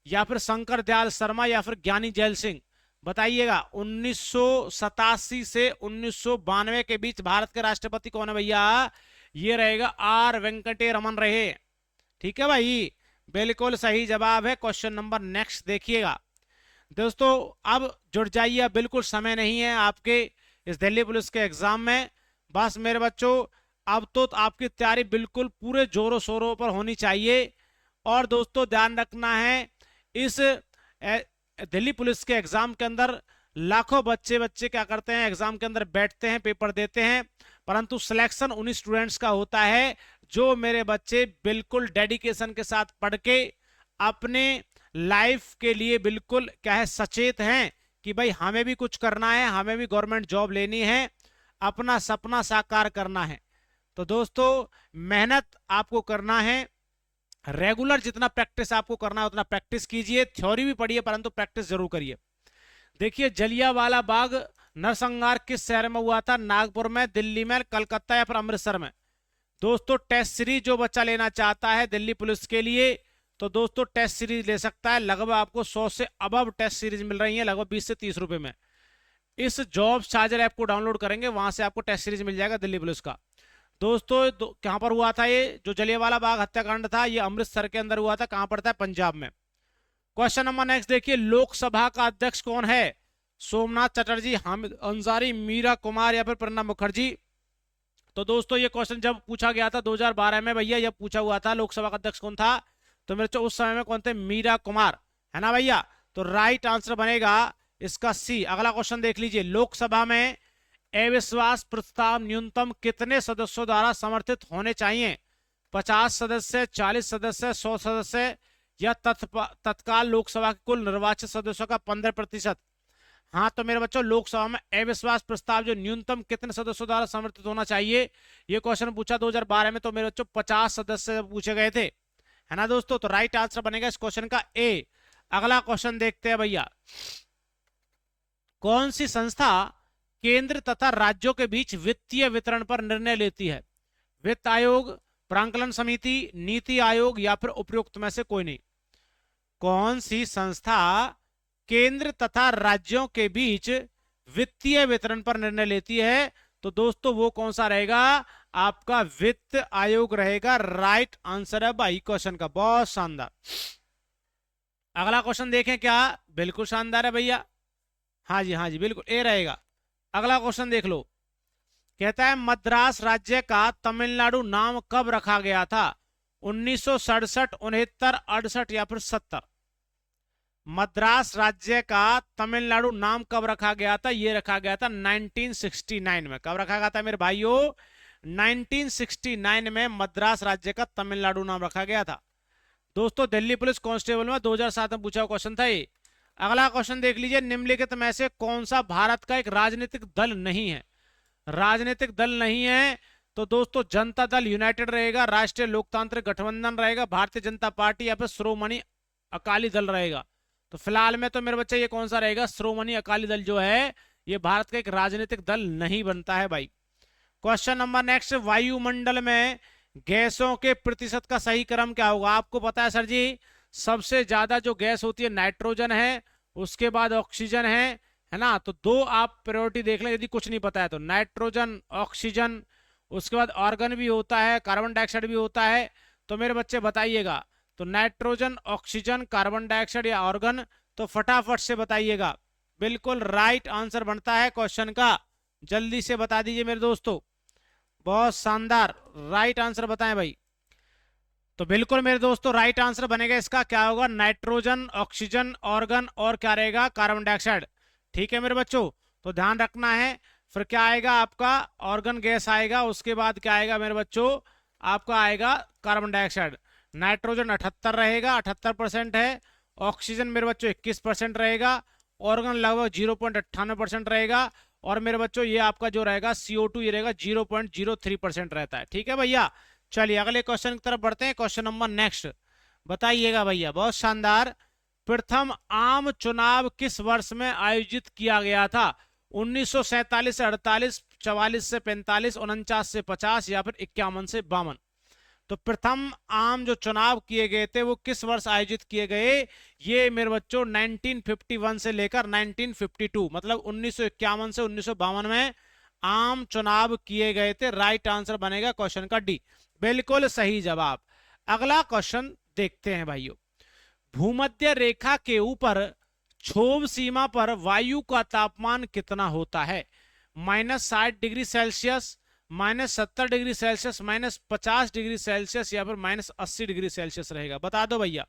या फिर शंकर दयाल शर्मा, या फिर ज्ञानी जैल सिंह? बताइएगा। 1987 से 1992 के बीच भारत के राष्ट्रपति कौन है भैया? ये रहेगा आर वेंकटे रमन रहे। ठीक है भाई, बिल्कुल सही जवाब है। क्वेश्चन नंबर नेक्स्ट देखिएगा दोस्तों। अब जुड़ जाइए, बिल्कुल समय नहीं है आपके इस दिल्ली पुलिस के एग्जाम में। बस मेरे बच्चों अब तो आपकी तैयारी बिल्कुल पूरे जोरों शोरों पर होनी चाहिए। और दोस्तों ध्यान रखना है, इस दिल्ली पुलिस के एग्जाम के अंदर लाखों बच्चे क्या करते हैं, एग्जाम के अंदर बैठते हैं, पेपर देते हैं, परंतु सिलेक्शन उन्हीं स्टूडेंट्स का होता है जो मेरे बच्चे बिल्कुल डेडिकेशन के साथ पढ़ के अपने लाइफ के लिए बिल्कुल क्या है सचेत हैं कि भाई हमें भी कुछ करना है, हमें भी गवर्नमेंट जॉब लेनी है, अपना सपना साकार करना है। तो दोस्तों मेहनत आपको करना है, रेगुलर जितना प्रैक्टिस आपको करना है उतना प्रैक्टिस कीजिए। थ्योरी भी पढ़िए परंतु प्रैक्टिस जरूर करिए। देखिए जलियांवाला बाग नरसंहार किस शहर में हुआ था? नागपुर में, दिल्ली में, कलकत्ता या फिर अमृतसर में? दोस्तों टेस्ट सीरीज जो बच्चा लेना चाहता है दिल्ली पुलिस के लिए, तो दोस्तों टेस्ट सीरीज ले सकता है। लगभग आपको 100 से अबव टेस्ट सीरीज मिल रही है, लगभग 20 से 30 रुपए में। इस जॉब चार्जर ऐप को डाउनलोड करेंगे, वहां से आपको टेस्ट सीरीज मिल जाएगा दिल्ली पुलिस का। दोस्तों कहां पर हुआ था ये जो जलियांवाला बाग हत्याकांड था? ये अमृतसर के अंदर हुआ था। कहां पड़ता है? पंजाब में। क्वेश्चन नंबर नेक्स्ट देखिए, लोकसभा का अध्यक्ष कौन है? सोमनाथ चटर्जी, हामिद अंसारी, मीरा कुमार या फिर प्रणब मुखर्जी। तो दोस्तों ये क्वेश्चन जब पूछा गया था 2012 में भैया, जब पूछा हुआ था लोकसभा का अध्यक्ष कौन था, तो मेरे उस समय में कौन थे? मीरा कुमार, है ना भैया। तो राइट आंसर बनेगा इसका सी। अगला क्वेश्चन देख लीजिए, लोकसभा में अविश्वास प्रस्ताव न्यूनतम कितने सदस्यों द्वारा समर्थित होने चाहिए? 50 सदस्य, 40 सदस्य, 100 सदस्य या तत्काल लोकसभा के कुल निर्वाचित सदस्यों का 15%? हाँ तो मेरे बच्चों, लोकसभा में अविश्वास प्रस्ताव जो न्यूनतम कितने सदस्यों द्वारा समर्थित होना चाहिए, ये क्वेश्चन पूछा 2012 में, तो मेरे बच्चों 50 सदस्य पूछे गए थे, है ना दोस्तों। तो राइट आंसर बनेगा इस क्वेश्चन का ए। अगला क्वेश्चन देखते हैं भैया, कौन सी संस्था केंद्र तथा राज्यों के बीच वित्तीय वितरण पर निर्णय लेती है? वित्त आयोग, प्रांकलन समिति, नीति आयोग या फिर उपयुक्त में से कोई नहीं। कौन सी संस्था केंद्र तथा राज्यों के बीच वित्तीय वितरण पर निर्णय लेती है? तो दोस्तों वो कौन सा रहेगा? आपका वित्त आयोग रहेगा। राइट आंसर है भाई क्वेश्चन का, बहुत शानदार। अगला क्वेश्चन देखें, क्या बिल्कुल शानदार है भैया, हाँ जी हाँ जी बिल्कुल ए रहेगा। अगला क्वेश्चन देख लो, कहता है मद्रास राज्य का तमिलनाडु नाम कब रखा गया था? 1967, 69, 68 या फिर 70? मद्रास राज्य का तमिलनाडु नाम कब रखा गया था? ये रखा गया था 1969 में। कब रखा गया था मेरे भाइयों? 1969 में मद्रास राज्य का तमिलनाडु नाम रखा गया था। दोस्तों दिल्ली पुलिस कांस्टेबल में 2007 में पूछा क्वेश्चन था ये। अगला क्वेश्चन देख लीजिए, निम्नलिखित में से कौन सा भारत का एक राजनीतिक दल नहीं है? राजनीतिक दल नहीं है तो दोस्तों जनता दल यूनाइटेड रहेगा, राष्ट्रीय लोकतांत्रिक गठबंधन रहेगा, भारतीय जनता पार्टी या फिर श्रोमणी अकाली दल रहेगा। तो फिलहाल में तो मेरे बच्चे ये कौन सा रहेगा? श्रोमणी अकाली दल जो है ये भारत का एक राजनीतिक दल नहीं बनता है भाई। क्वेश्चन नंबर नेक्स्ट, वायुमंडल में गैसों के प्रतिशत का सही क्रम क्या होगा? आपको पता है सर जी, सबसे ज्यादा जो गैस होती है नाइट्रोजन है, उसके बाद ऑक्सीजन है ना। तो दो आप प्रायोरिटी देख लें, यदि कुछ नहीं पता है तो नाइट्रोजन, ऑक्सीजन, उसके बाद ऑर्गन भी होता है, कार्बन डाइऑक्साइड भी होता है। तो मेरे बच्चे बताइएगा, तो नाइट्रोजन, ऑक्सीजन, कार्बन डाइऑक्साइड या ऑर्गन? तो फटाफट से बताइएगा। बिल्कुल राइट आंसर बनता है क्वेश्चन का, जल्दी से बता दीजिए मेरे दोस्तों, बहुत शानदार। राइट आंसर बताएं भाई। तो बिल्कुल मेरे दोस्तों राइट आंसर बनेगा इसका, क्या होगा? नाइट्रोजन, ऑक्सीजन, ऑर्गन और क्या रहेगा? Carbon dioxide. ठीक है मेरे बच्चों, तो ध्यान रखना है। फिर क्या आएगा आपका? ऑर्गन गैस आएगा, उसके बाद क्या आएगा मेरे बच्चों? आपका आएगा कार्बन डाइऑक्साइड। नाइट्रोजन 78 रहेगा, 78% है। ऑक्सीजन मेरे बच्चों 21% रहेगा। ऑर्गन लगभग 0.98% रहेगा। और मेरे बच्चों ये आपका जो रहेगा CO2 ये रहेगा 0.03% रहता है। ठीक है भैया, चलिए अगले क्वेश्चन की तरफ बढ़ते हैं। क्वेश्चन नंबर नेक्स्ट बताइएगा भैया, बहुत शानदार। प्रथम आम चुनाव किस वर्ष में आयोजित किया गया था? 1947 से 48, 44 से 45, 49 से 50 या फिर 51 से 52? तो प्रथम आम जो चुनाव किए गए थे वो किस वर्ष आयोजित किए गए? ये मेरे बच्चों 1951 से लेकर 1952, मतलब 1951 से 1952 में आम चुनाव किए गए थे। राइट आंसर बनेगा क्वेश्चन का डी, बिल्कुल सही जवाब। अगला क्वेश्चन देखते हैं भाइयों, भूमध्य रेखा के ऊपर क्षोभ सीमा पर वायु का तापमान कितना होता है? -60 degree Celsius, -70 degree Celsius, -50 degree Celsius या फिर -80 डिग्री सेल्सियस रहेगा? बता दो भैया।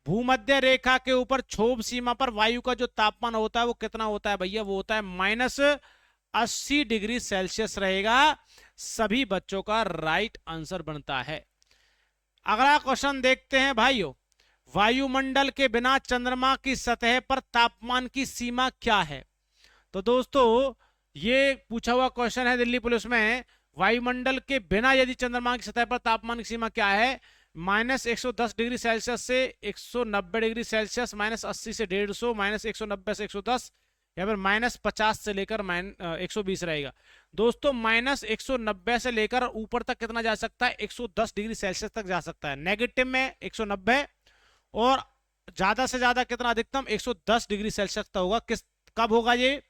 भूमध्य रेखा के ऊपर क्षोभ सीमा पर वायु का जो तापमान होता है वो कितना होता है भैया? वो होता है -80 डिग्री सेल्सियस रहेगा। सभी बच्चों का राइट आंसर बनता है। अगला क्वेश्चन देखते हैं भाइयों, वायुमंडल के बिना चंद्रमा की सतह पर तापमान की सीमा क्या है? तो दोस्तों ये पूछा हुआ क्वेश्चन है दिल्ली पुलिस में, वायुमंडल के बिना यदि चंद्रमा की सतह पर तापमान की सीमा क्या है? -110 डिग्री सेल्सियस से 190 डिग्री सेल्सियस, -80 से 150, -190 से 110 या फिर -50 से लेकर 120 रहेगा। दोस्तों -190 से लेकर ऊपर तक कितना जा सकता है? 110 डिग्री सेल्सियस तक जा सकता है। नेगेटिव में 190 और ज्यादा से ज्यादा कितना? अधिकतम 110 डिग्री सेल्सियस तक होगा। किस कब होगा ये?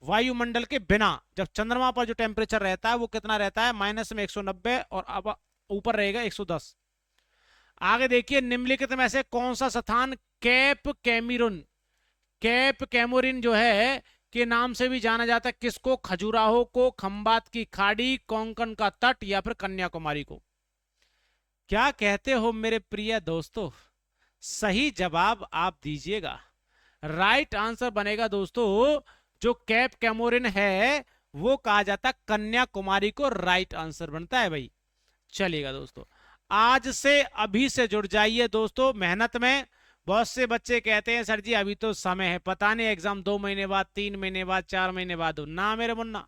वायुमंडल के बिना। जब चंद्रमा पर जो टेम्परेचर रहता है वो कितना रहता है? माइनस में 190 और अब ऊपर रहेगा 110। आगे देखिए, निम्नलिखित में से कौन सा स्थान कैप कैमरून, कैप कैमोरिन जो है के नाम से भी जाना जाता है किसको? खजुराहो को, खंबात की खाड़ी, कोंकण का तट या फिर कन्याकुमारी को? क्या कहते हो मेरे प्रिय दोस्तों? सही जवाब आप दीजिएगा। राइट आंसर बनेगा दोस्तों, जो कैप कैमोरिन है वो कहा जाता है कन्याकुमारी को राइट आंसर बनता है भाई। चलिएगा दोस्तों, आज से अभी से जुड़ जाइए दोस्तों मेहनत में। बहुत से बच्चे कहते हैं सर जी अभी तो समय है, पता नहीं एग्जाम 2 महीने बाद, 3 महीने बाद, 4 महीने बाद हो ना मेरे मुन्ना।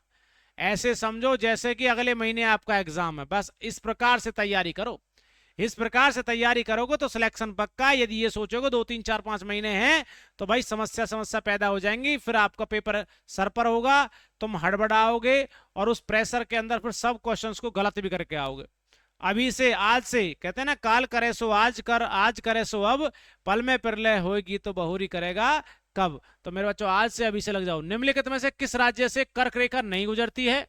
ऐसे समझो जैसे कि अगले महीने आपका एग्जाम है, बस इस प्रकार से तैयारी करो। इस प्रकार से तैयारी करोगे तो सिलेक्शन पक्का है। यदि ये सोचोगे 2 3 4 5 महीने हैं तो भाई समस्या पैदा हो जाएंगी, फिर आपका पेपर सर पर होगा, तुम हड़बड़ाओगे और उस प्रेशर के अंदर फिर सब क्वेश्चंस को गलत भी करके आओगे। अभी से, आज से, कहते हैं ना काल करे सो आज कर, आज करे सो अब, पल में प्रलय होगी तो बहुरी करेगा कब। तो मेरे बच्चों आज से अभी से लग जाओ। निम्नलिखित में से किस राज्य से कर्क रेखा नहीं गुजरती है?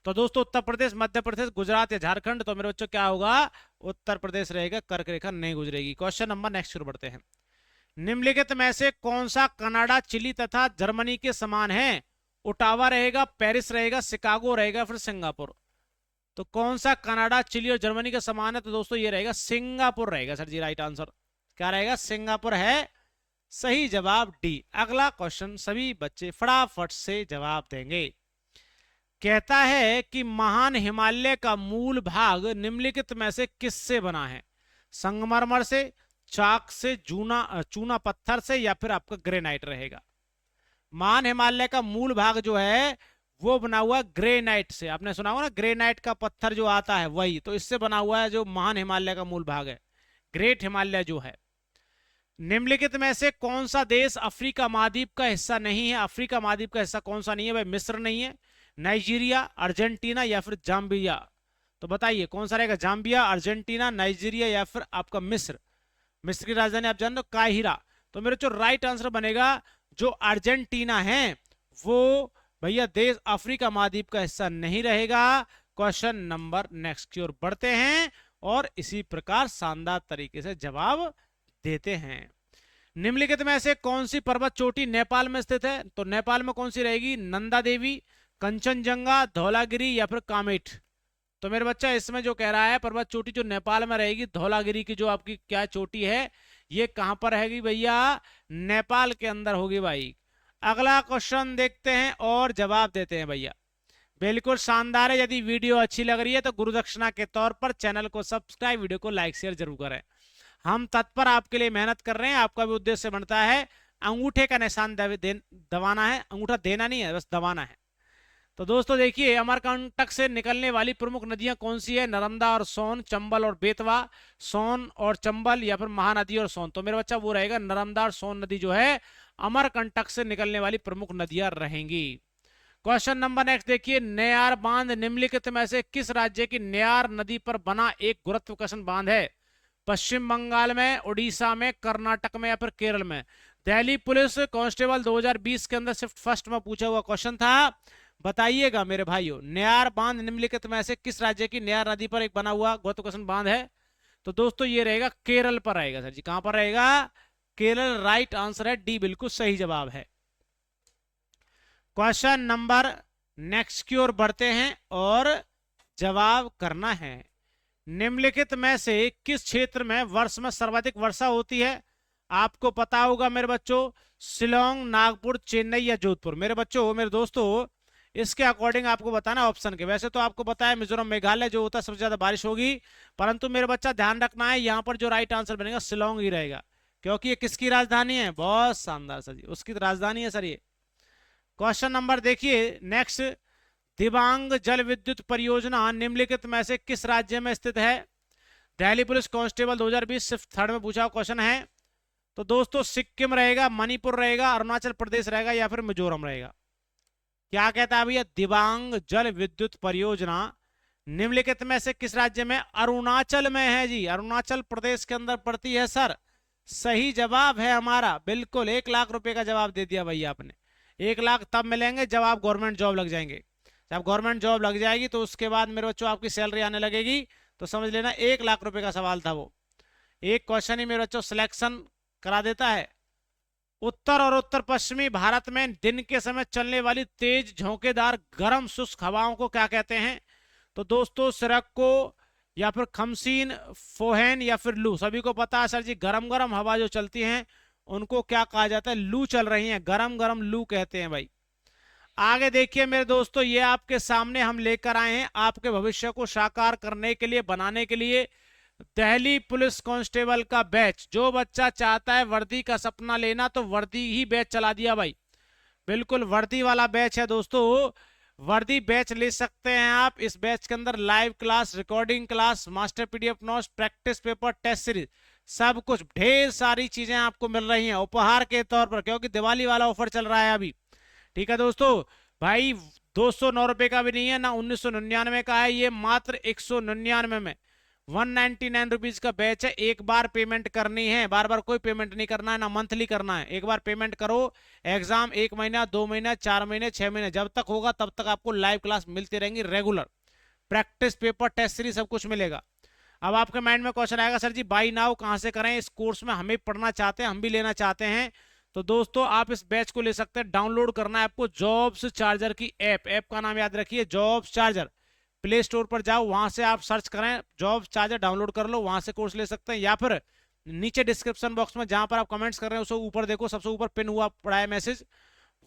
तो दोस्तों उत्तर प्रदेश, मध्य प्रदेश, गुजरात या झारखंड? तो मेरे बच्चों क्या होगा? उत्तर प्रदेश रहेगा, कर्क रेखा नहीं गुजरेगी। क्वेश्चन नंबर नेक्स्ट शुरू बढ़ते हैं। निम्नलिखित में से कौन सा कनाडा, चिली तथा जर्मनी के समान है? ओटावा रहेगा, पेरिस रहेगा, शिकागो रहेगा, फिर सिंगापुर? तो कौन सा कनाडा, चिली और जर्मनी के समान है? तो दोस्तों ये रहेगा सिंगापुर रहेगा सर जी। राइट आंसर क्या रहेगा? सिंगापुर है सही जवाब, डी। अगला क्वेश्चन सभी बच्चे फटाफट से जवाब देंगे। कहता है कि महान हिमालय का मूल भाग निम्नलिखित में से किससे बना है? संगमरमर से, चाक से, चूना पत्थर से या फिर आपका ग्रेनाइट रहेगा? महान हिमालय का मूल भाग जो है वो बना हुआ ग्रेनाइट से। आपने सुना होगा ना, ग्रेनाइट का पत्थर जो आता है वही, तो इससे बना हुआ है जो महान हिमालय का मूल भाग है, ग्रेट हिमालय जो है। निम्नलिखित में से कौन सा देश अफ्रीका महाद्वीप का हिस्सा नहीं है? अफ्रीका महाद्वीप का हिस्सा कौन सा नहीं है भाई? मिस्र नहीं है, नाइजीरिया, अर्जेंटीना या फिर जाम्बिया? तो बताइए कौन सा रहेगा? जाम्बिया, अर्जेंटीना, नाइजीरिया या फिर आपका मिस्र? मिस्र की राजधानी आप जान लो काहिरा। तो मेरे जो राइट आंसर बनेगा, जो अर्जेंटीना है वो भैया देश अफ्रीका महाद्वीप का हिस्सा नहीं रहेगा। क्वेश्चन नंबर नेक्स्ट की ओर बढ़ते हैं और इसी प्रकार शानदार तरीके से जवाब देते हैं। निम्नलिखित में से कौन सी पर्वत चोटी नेपाल में स्थित है? तो नेपाल में कौन सी रहेगी? नंदा देवी, कंचनजंगा, धौलागिरी या फिर कामेट? तो मेरे बच्चा इसमें जो कह रहा है पर्वत चोटी जो नेपाल में रहेगी, धौलागिरी की जो आपकी क्या चोटी है, ये कहां पर रहेगी भैया? नेपाल के अंदर होगी भाई। अगला क्वेश्चन देखते हैं और जवाब देते हैं भैया। बिल्कुल शानदार है। यदि वीडियो अच्छी लग रही है तो गुरुदक्षिणा के तौर पर चैनल को सब्सक्राइब, वीडियो को लाइक शेयर जरूर करें। हम तत्पर आपके लिए मेहनत कर रहे हैं। आपका भी उद्देश्य बनता है अंगूठे का निशान दबाना है, अंगूठा देना नहीं है, बस दबाना है। तो दोस्तों देखिए, अमरकंटक से निकलने वाली प्रमुख नदियां कौन सी है? नर्मदा और सोन, चंबल और बेतवा, सोन और चंबल या फिर महानदी और सोन? तो मेरा बच्चा वो रहेगा नर्मदा और सोन नदी जो है अमरकंटक से निकलने वाली प्रमुख नदियां रहेंगी। क्वेश्चन नंबर नेक्स्ट देखिए, नेयार बांध निम्नलिखित में से किस राज्य की नेयार नदी पर बना एक गुरुत्वाकर्षण बांध है? पश्चिम बंगाल में, उड़ीसा में, कर्नाटक में या फिर केरल में? दिल्ली पुलिस कांस्टेबल 2020 के अंदर शिफ्ट फर्स्ट में पूछा हुआ क्वेश्चन था। बताइएगा मेरे भाइयों, नेयार बांध निम्नलिखित में से किस राज्य की नेयार नदी पर एक बना हुआ गुरुत्वाकर्षण बांध है? तो दोस्तों ये रहेगा केरल पर रहेगा सर जी। कहां पर रहेगा? केरल राइट आंसर है, डी बिल्कुल सही जवाब है। क्वेश्चन नंबर नेक्स्ट की ओर बढ़ते हैं और जवाब करना है। निम्नलिखित में से किस क्षेत्र में वर्ष में सर्वाधिक वर्षा होती है? आपको पता होगा मेरे बच्चों, शिलोंग, नागपुर, चेन्नई या जोधपुर? मेरे बच्चों, मेरे दोस्तों, इसके अकॉर्डिंग आपको बताना ऑप्शन के। वैसे तो आपको पता है मिजोरम, मेघालय जो होता है सबसे ज्यादा बारिश होगी, परंतु मेरे बच्चा ध्यान रखना है यहाँ पर जो राइट आंसर बनेगा शिलोंग ही रहेगा, क्योंकि ये किसकी राजधानी है? बहुत शानदार सर जी, उसकी राजधानी है सर ये। क्वेश्चन नंबर देखिए नेक्स्ट, दिबांग जल विद्युत परियोजना निम्नलिखित में से किस राज्य में स्थित है? दिल्ली पुलिस कांस्टेबल 2020 सिर्फ थर्ड में पूछा क्वेश्चन है। तो दोस्तों सिक्किम रहेगा, मणिपुर रहेगा, अरुणाचल प्रदेश रहेगा या फिर मिजोरम रहेगा? क्या कहता है भैया? दिबांग जल विद्युत परियोजना निम्नलिखित में से किस राज्य में? अरुणाचल में है जी, अरुणाचल प्रदेश के अंदर पड़ती है सर। सही जवाब है हमारा, बिल्कुल 1 लाख रुपए का जवाब दे दिया भैया आपने। 1 लाख तब मिलेंगे जब आप गवर्नमेंट जॉब लग जाएंगे। जब गवर्नमेंट जॉब लग जाएगी तो उसके बाद मेरे बच्चों आपकी सैलरी आने लगेगी, तो समझ लेना 1 लाख रुपए का सवाल था वो। एक क्वेश्चन ही मेरे बच्चों सिलेक्शन करा देता है। उत्तर और उत्तर पश्चिमी भारत में दिन के समय चलने वाली तेज झोंकेदार गर्म शुष्क हवाओं को क्या कहते हैं? तो दोस्तों सिरक्को या फिर खमसीन, फोहन या फिर लू। सभी को पता है सर जी, गरम गरम हवा जो चलती हैं उनको क्या कहा जाता है? लू चल रही है, गरम गरम लू कहते हैं भाई। आगे देखिए मेरे दोस्तों, ये आपके सामने हम लेकर आए हैं आपके भविष्य को साकार करने के लिए, बनाने के लिए दिल्ली पुलिस कांस्टेबल का बैच। जो बच्चा चाहता है वर्दी का सपना लेना तो वर्दी ही बैच चला दिया भाई, बिल्कुल वर्दी वाला बैच है दोस्तों। वर्दी बैच ले सकते हैं आप। इस बैच के अंदर live class, recording class, master PDF notes, practice paper, test series, सब कुछ ढेर सारी चीजें आपको मिल रही हैं उपहार के तौर पर, क्योंकि दिवाली वाला ऑफर चल रहा है अभी। ठीक है दोस्तों, भाई 209 रुपए का भी नहीं है ना 1999 का है, ये मात्र 199 में 199 रुपीज का बैच है। एक बार पेमेंट करनी है, बार बार कोई पेमेंट नहीं करना है, ना मंथली करना है। एक बार पेमेंट करो, एग्जाम 1 महीना 2 महीना 4 महीने 6 महीने जब तक होगा तब तक आपको लाइव क्लास मिलती रहेंगी regular, practice paper, test series सब कुछ मिलेगा। अब आपके माइंड में क्वेश्चन आएगा सर जी बाई नाउ कहां से करें? इस कोर्स में हम भी पढ़ना चाहते हैं, हम भी लेना चाहते हैं। तो दोस्तों आप इस बैच को ले सकते हैं। डाउनलोड करना है आपको जॉब्स चार्जर की ऐप का नाम याद रखिए जॉब्स चार्जर। प्ले स्टोर पर जाओ, वहां से आप सर्च करें जॉब्स चार्जर, डाउनलोड कर लो, वहां से कोर्स ले सकते हैं। या फिर नीचे डिस्क्रिप्शन बॉक्स में जहां पर आप कमेंट्स कर रहे हैं उसको ऊपर देखो, सबसे ऊपर पिन हुआ पड़ा है मैसेज,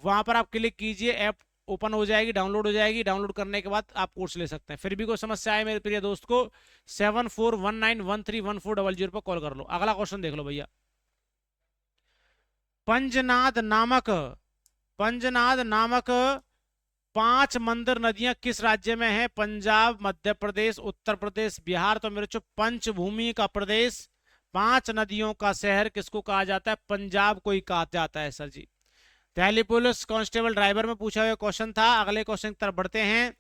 वहां पर आप क्लिक कीजिए, ऐप ओपन हो जाएगी, डाउनलोड हो जाएगी। डाउनलोड करने के बाद आप कोर्स ले सकते हैं। फिर भी कोई समस्या आए मेरे प्रिय दोस्त को 7419131400 पर कॉल कर लो। अगला क्वेश्चन देख लो भैया। पंजनाद नामक 5 मंदिर नदियां किस राज्य में है? पंजाब, मध्य प्रदेश, उत्तर प्रदेश, बिहार। तो मेरे पंचभूमि का प्रदेश, 5 नदियों का शहर किसको कहा जाता है? पंजाब को ही कहा जाता है सर जी। दिल्ली पुलिस कांस्टेबल ड्राइवर में पूछा हुआ क्वेश्चन था। अगले क्वेश्चन की तरफ बढ़ते हैं।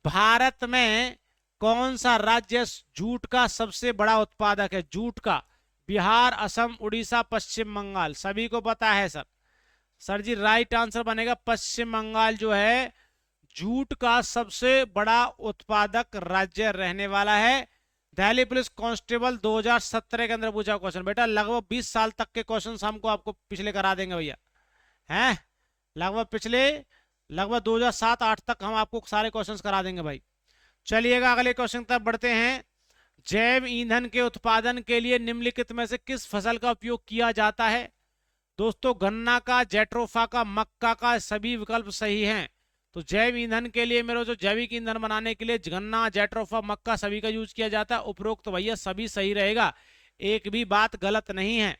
भारत में कौन सा राज्य जूट का सबसे बड़ा उत्पादक है? जूट का बिहार, असम, उड़ीसा, पश्चिम बंगाल। सभी को पता है सर। सर जी राइट आंसर बनेगा पश्चिम बंगाल जो है जूट का सबसे बड़ा उत्पादक राज्य रहने वाला है। दिल्ली पुलिस कांस्टेबल 2017 के अंदर पूछा क्वेश्चन। बेटा लगभग 20 साल तक के क्वेश्चन हमको आपको पिछले करा देंगे भैया, हैं लगभग पिछले 2007-8 तक हम आपको सारे क्वेश्चंस करा देंगे भाई। चलिएगा अगले क्वेश्चन तक बढ़ते हैं। जैव ईंधन के उत्पादन के लिए निम्नलिखित में से किस फसल का उपयोग किया जाता है? दोस्तों गन्ना का, जेट्रोफा का, मक्का का, सभी विकल्प सही हैं। तो जैव ईंधन के लिए मेरे जो जैविक ईंधन बनाने के लिए गन्ना, जेट्रोफा, मक्का सभी का यूज किया जाता है। उपरोक्त भैया सभी सही रहेगा, एक भी बात गलत नहीं है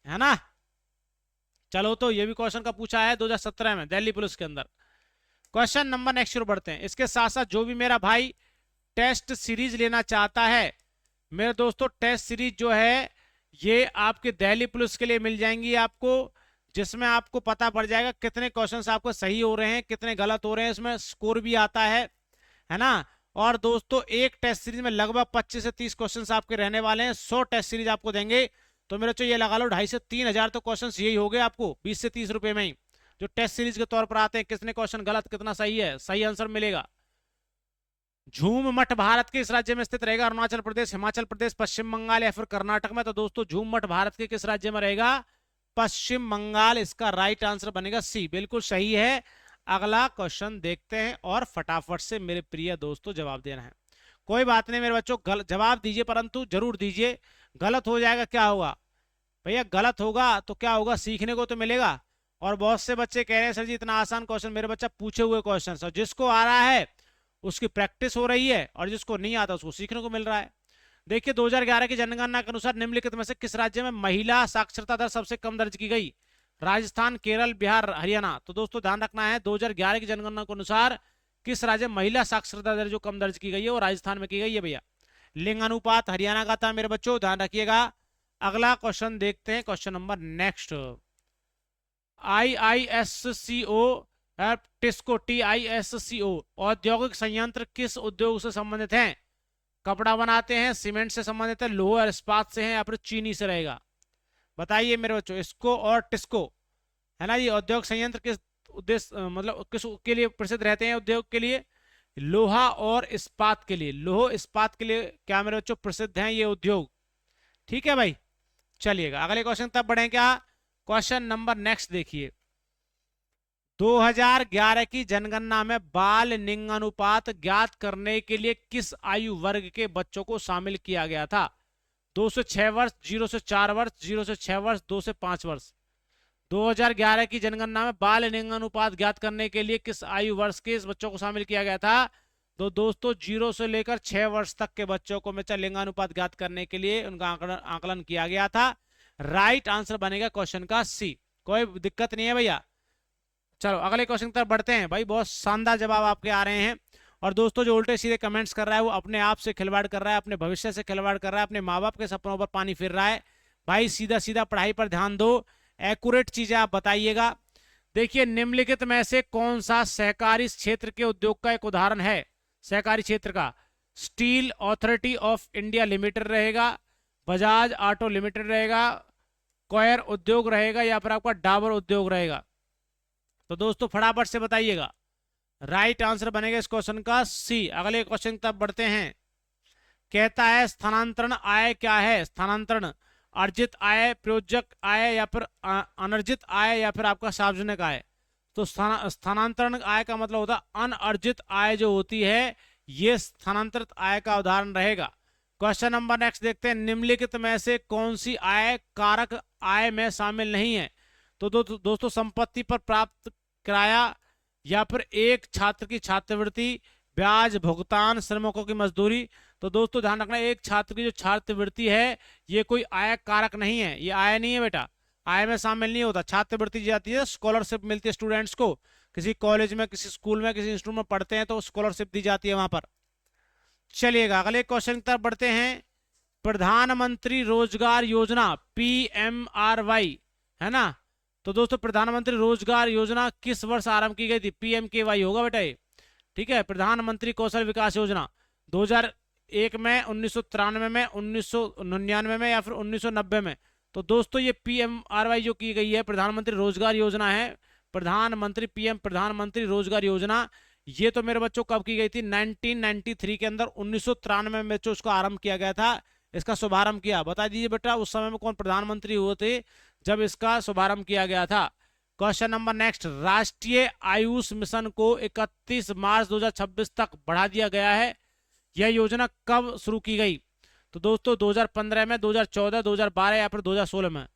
ना। चलो तो ये भी क्वेश्चन का पूछा है 2017 में दिल्ली पुलिस के अंदर। क्वेश्चन नंबर नेक्स्ट शुरू बढ़ते हैं। इसके साथ साथ जो भी मेरा भाई टेस्ट सीरीज लेना चाहता है मेरे दोस्तों, टेस्ट सीरीज जो है ये आपके दिल्ली पुलिस के लिए मिल जाएंगी आपको, जिसमें आपको पता पड़ जाएगा कितने क्वेश्चंस आपको सही हो रहे हैं, कितने गलत हो रहे हैं, इसमें स्कोर भी आता है ना। और दोस्तों एक टेस्ट सीरीज में लगभग 25 से 30 क्वेश्चंस आपके रहने वाले हैं। 100 टेस्ट सीरीज आपको देंगे तो मेरे ये लगा लो 2.5 से 3 हजार तो क्वेश्चन यही हो गए आपको 20 से 30 रुपए में ही, जो टेस्ट सीरीज के तौर पर आते हैं। कितने क्वेश्चन गलत कितना सही है, सही आंसर मिलेगा। झूम मठ भारत के इस राज्य में स्थित रहेगा? अरुणाचल प्रदेश, हिमाचल प्रदेश, पश्चिम बंगाल या फिर कर्नाटक में? तो दोस्तों झूम मठ भारत के किस राज्य में रहेगा? पश्चिम बंगाल। इसका राइट आंसर बनेगा सी, बिल्कुल सही है। अगला क्वेश्चन देखते हैं और फटाफट से मेरे प्रिय दोस्तों जवाब देना है। कोई बात नहीं मेरे बच्चों, जवाब दीजिए परंतु जरूर दीजिए। गलत हो जाएगा क्या होगा भैया? गलत होगा तो क्या होगा? सीखने को तो मिलेगा। और बहुत से बच्चे कह रहे हैं सर जी इतना आसान क्वेश्चन, मेरे बच्चा पूछे हुए क्वेश्चन, और जिसको आ रहा है उसकी प्रैक्टिस हो रही है और जिसको नहीं आता उसको सीखने को मिल रहा है। देखिए 2011 की जनगणना के अनुसार निम्नलिखित में से किस राज्य में महिला साक्षरता दर सबसे कम दर्ज की गई? राजस्थान, केरल, बिहार, हरियाणा। तो दोस्तों ध्यान रखना है 2011 की जनगणना के अनुसार किस राज्य में महिला साक्षरता दर जो कम दर्ज की गई है वो राजस्थान में की गई है भैया। लिंग अनुपात हरियाणा का था मेरे बच्चों, ध्यान रखिएगा। अगला क्वेश्चन देखते हैं, question number next. IISCO TISCO TISCO औद्योगिक संयंत्र किस उद्योग से संबंधित हैं? कपड़ा बनाते हैं, सीमेंट से संबंधित है, लोहा और इस्पात से है या फिर चीनी से रहेगा? बताइए मेरे बच्चों। इसको और टिस्को है ना, ये औद्योगिक संयंत्र किस उद्देश्य मतलब किस के लिए प्रसिद्ध रहते हैं? उद्योग के लिए, लोहा और इस्पात के लिए। लोह इस्पात के लिए क्या मेरे बच्चों प्रसिद्ध हैं ये उद्योग? ठीक है भाई। चलिएगा अगले क्वेश्चन तब बढ़े क्या। क्वेश्चन नंबर नेक्स्ट देखिए, 2011 की जनगणना में बाल लिंगानुपात ज्ञात करने के लिए किस आयु वर्ग के बच्चों को शामिल किया गया था। 2 से 6 वर्ष, 0 से 4 वर्ष, 0 से 6 वर्ष, 2 से 5 वर्ष। 2011 की जनगणना में बाल लिंगानुपात ज्ञात करने के लिए किस आयु वर्ष के बच्चों को शामिल किया गया था। तो दोस्तों 0 से लेकर 6 वर्ष तक के बच्चों को बच्चा लिंगानुपात ज्ञात करने के लिए उनका आकलन किया गया था। राइट आंसर बनेगा क्वेश्चन का सी। कोई दिक्कत नहीं है भैया। चलो अगले क्वेश्चन तरफ बढ़ते हैं भाई। बहुत शानदार जवाब आपके आ रहे हैं। और दोस्तों जो उल्टे सीधे कमेंट्स कर रहा है वो अपने आप से खिलवाड़ कर रहा है, अपने भविष्य से खिलवाड़ कर रहा है, अपने माँ बाप के सपनों पर पानी फिर रहा है। भाई सीधा सीधा पढ़ाई पर ध्यान दो, एक्यूरेट चीजें आप बताइएगा। देखिए निम्नलिखित में से कौन सा सहकारी क्षेत्र के उद्योग का एक उदाहरण है। सहकारी क्षेत्र का steel authority of India limited रहेगा, बजाज ऑटो लिमिटेड रहेगा, कोयर उद्योग रहेगा, या फिर आपका डाबर उद्योग रहेगा। तो दोस्तों फटाफट से बताइएगा। राइट आंसर बनेगा इस क्वेश्चन का सी। अगले क्वेश्चन तब बढ़ते हैं। कहता है स्थानांतरण आय क्या है। स्थानांतरण अर्जित आय, प्रयोजक आय, या फिर अनर्जित आय, या फिर आपका सार्वजनिक आय। तो स्थानांतरण आय का मतलब होता है अनअर्जित आय जो होती है, ये स्थानांतरित आय का उदाहरण रहेगा। क्वेश्चन नंबर नेक्स्ट देखते हैं। निम्नलिखित में से कौन सी आय कारक आय में शामिल नहीं है। तो दोस्तों संपत्ति पर प्राप्त किराया, या फिर एक छात्र की छात्रवृत्ति, ब्याज भुगतान, श्रमिकों की मजदूरी। तो दोस्तों ध्यान रखना, एक छात्र की जो छात्रवृत्ति है ये कोई आय कारक नहीं है, ये आय नहीं है बेटा, आय में शामिल नहीं होता। छात्रवृत्ति जाती है, स्कॉलरशिप मिलती है स्टूडेंट्स को, किसी कॉलेज में, किसी स्कूल में, किसी इंस्टीट्यूट में पढ़ते हैं तो स्कॉलरशिप दी जाती है वहां पर। चलिएगा अगले क्वेश्चन की तरफ बढ़ते हैं। प्रधानमंत्री रोजगार योजना PMRY है ना। तो दोस्तों प्रधानमंत्री रोजगार योजना किस वर्ष आरंभ की गई थी। PMKY होगा बेटा ये, ठीक है। प्रधानमंत्री कौशल विकास योजना 2001 में, 1993 में, 1999 में, या फिर 1990 में। तो दोस्तों ये PMRY जो की गई है प्रधानमंत्री रोजगार योजना है, प्रधानमंत्री प्रधानमंत्री रोजगार योजना, ये तो मेरे बच्चों कब की गई थी 1993 के अंदर, 1993 में बच्चों इसको आरंभ किया गया था, इसका शुभारंभ किया। बता दीजिए बेटा उस समय में कौन प्रधानमंत्री हुए थे जब इसका शुभारंभ किया गया था। Question number next. राष्ट्रीय आयुष मिशन को 31 मार्च 2026 तक बढ़ा दिया गया है। यह योजना कब शुरू की गई। तो दोस्तों 2015 में, 2014, 2012 या फिर 2016 में।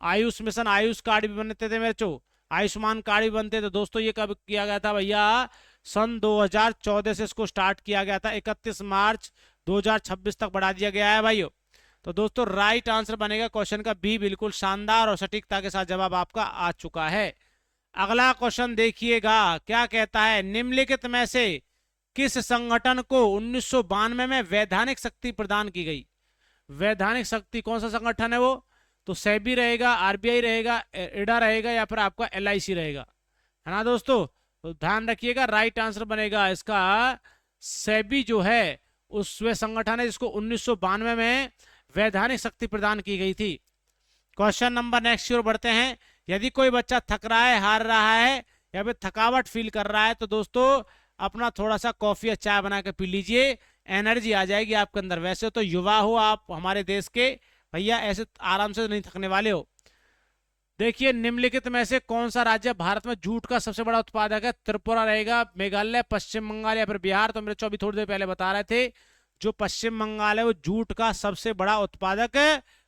आयुष मिशन, आयुष कार्ड भी बनते थे मेरे चो, आयुष्मान कार्ड भी बनते थे। दोस्तों ये कब किया गया था भैया, सन 2014 से इसको स्टार्ट किया गया था, 31 मार्च 2026 तक बढ़ा दिया गया है भाइयों। तो दोस्तों राइट आंसर बनेगा क्वेश्चन का बी। बिल्कुल शानदार और सटीकता के साथ जवाब आपका आ चुका है। अगला क्वेश्चन देखिएगा क्या कहता है। निम्नलिखित में से किस संगठन को 1992 में वैधानिक शक्ति प्रदान की गई। वैधानिक शक्ति कौन सा संगठन है वो। तो सेबी रहेगा, RBI रहेगा, इडा रहेगा, या फिर आपका LIC रहेगा, है ना दोस्तों। तो ध्यान रखिएगा राइट आंसर बनेगा इसका सेबी जो है उस वे संगठन है जिसको 1992 में वैधानिक शक्ति प्रदान की गई थी। क्वेश्चन नंबर नेक्स्ट की ओर बढ़ते हैं। यदि कोई बच्चा थक रहा है, हार रहा है, या फिर थकावट फील कर रहा है, तो दोस्तों अपना थोड़ा सा कॉफी या चाय बना के पी लीजिए, एनर्जी आ जाएगी आपके अंदर। वैसे तो युवा हो आप हमारे देश के भैया, ऐसे आराम से नहीं थकने वाले हो। देखिए निम्नलिखित में से कौन सा राज्य भारत में जूट का सबसे बड़ा उत्पादक है। त्रिपुरा रहेगा, मेघालय, पश्चिम बंगाल, या फिर बिहार। तो मेरे 24 थोड़ी देर पहले बता रहे थे जो पश्चिम बंगाल है वो जूट का सबसे बड़ा उत्पादक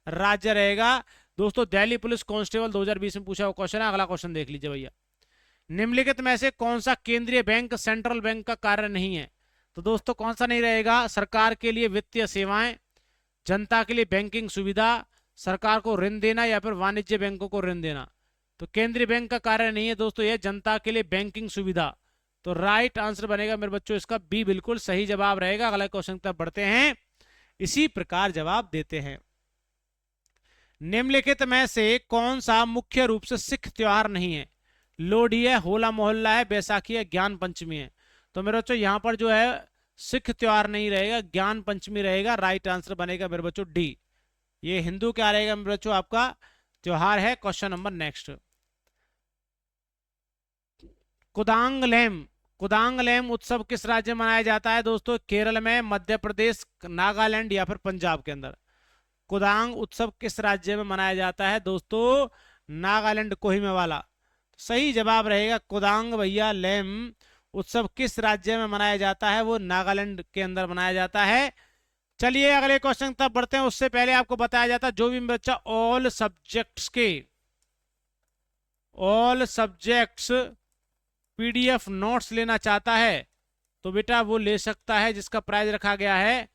राज्य रहेगा। दोस्तों दिल्ली पुलिस कांस्टेबल 2020 में पूछा हुआ क्वेश्चन है। अगला क्वेश्चन देख लीजिए भैया। निम्नलिखित में से कौन सा केंद्रीय बैंक सेंट्रल बैंक का कार्य नहीं है। तो दोस्तों कौन सा नहीं रहेगा। सरकार के लिए वित्तीय सेवाएं, जनता के लिए बैंकिंग सुविधा, सरकार को ऋण देना, या फिर वाणिज्य बैंकों को ऋण देना। तो केंद्रीय बैंक का कार्य नहीं है दोस्तों, ये जनता के लिए बैंकिंग सुविधा। तो राइट आंसर बनेगा मेरे बच्चों इसका बी, बिल्कुल सही जवाब रहेगा। अगला क्वेश्चन तक बढ़ते हैं, इसी प्रकार जवाब देते हैं। निम्नलिखित में से कौन सा मुख्य रूप से सिख त्योहार नहीं है। लोहड़ी है, होला मोहल्ला है, बैसाखी है, ज्ञान पंचमी है। तो मेरे बच्चों यहाँ पर जो है सिख त्योहार नहीं रहेगा, ज्ञान पंचमी रहेगा। राइट आंसर बनेगा मेरे बच्चों डी। ये हिंदू क्या रहेगा मेरे बच्चों आपका त्योहार है। Question number next. कुदांगलेम, कुदांगलेम उत्सव किस राज्य में मनाया जाता है दोस्तों। केरल में, मध्य प्रदेश, नागालैंड, या फिर पंजाब के अंदर। कुदांग उत्सव किस राज्य में मनाया जाता है दोस्तों? नागालैंड कोहिमा वाला। सही जवाब रहेगा कुदांग भैया लेम उत्सव किस राज्य में मनाया जाता है? वो नागालैंड के अंदर मनाया जाता है। चलिए अगले क्वेश्चन तब बढ़ते हैं, उससे पहले आपको बताया जाता है जो भी बच्चा ऑल सब्जेक्ट्स पीडीएफ नोट्स लेना चाहता है तो बेटा वो ले सकता है, जिसका प्राइस रखा गया है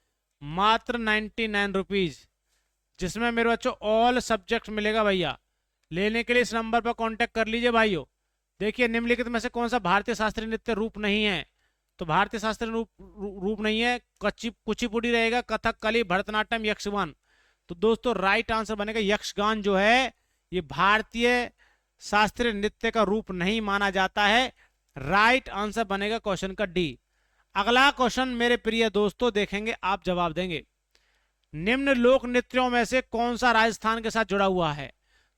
मात्र 99 रुपीज, जिसमें मेरे बच्चों ऑल सब्जेक्ट मिलेगा भैया। लेने के लिए इस नंबर पर कांटेक्ट कर लीजिए भाइयों। देखिए निम्नलिखित में से कौन सा भारतीय शास्त्रीय नृत्य रूप नहीं है? तो भारतीय शास्त्रीय रूप नहीं है, कुचिपुड़ी रहेगा, कथकली, भरतनाट्यम, यक्षगान। तो दोस्तों राइट आंसर बनेगा यक्षगान जो है ये भारतीय शास्त्रीय नृत्य का रूप नहीं माना जाता है। राइट आंसर बनेगा क्वेश्चन का डी। अगला क्वेश्चन मेरे प्रिय दोस्तों देखेंगे, आप जवाब देंगे। निम्न लोक नृत्यों में से कौन सा राजस्थान के साथ जुड़ा हुआ है?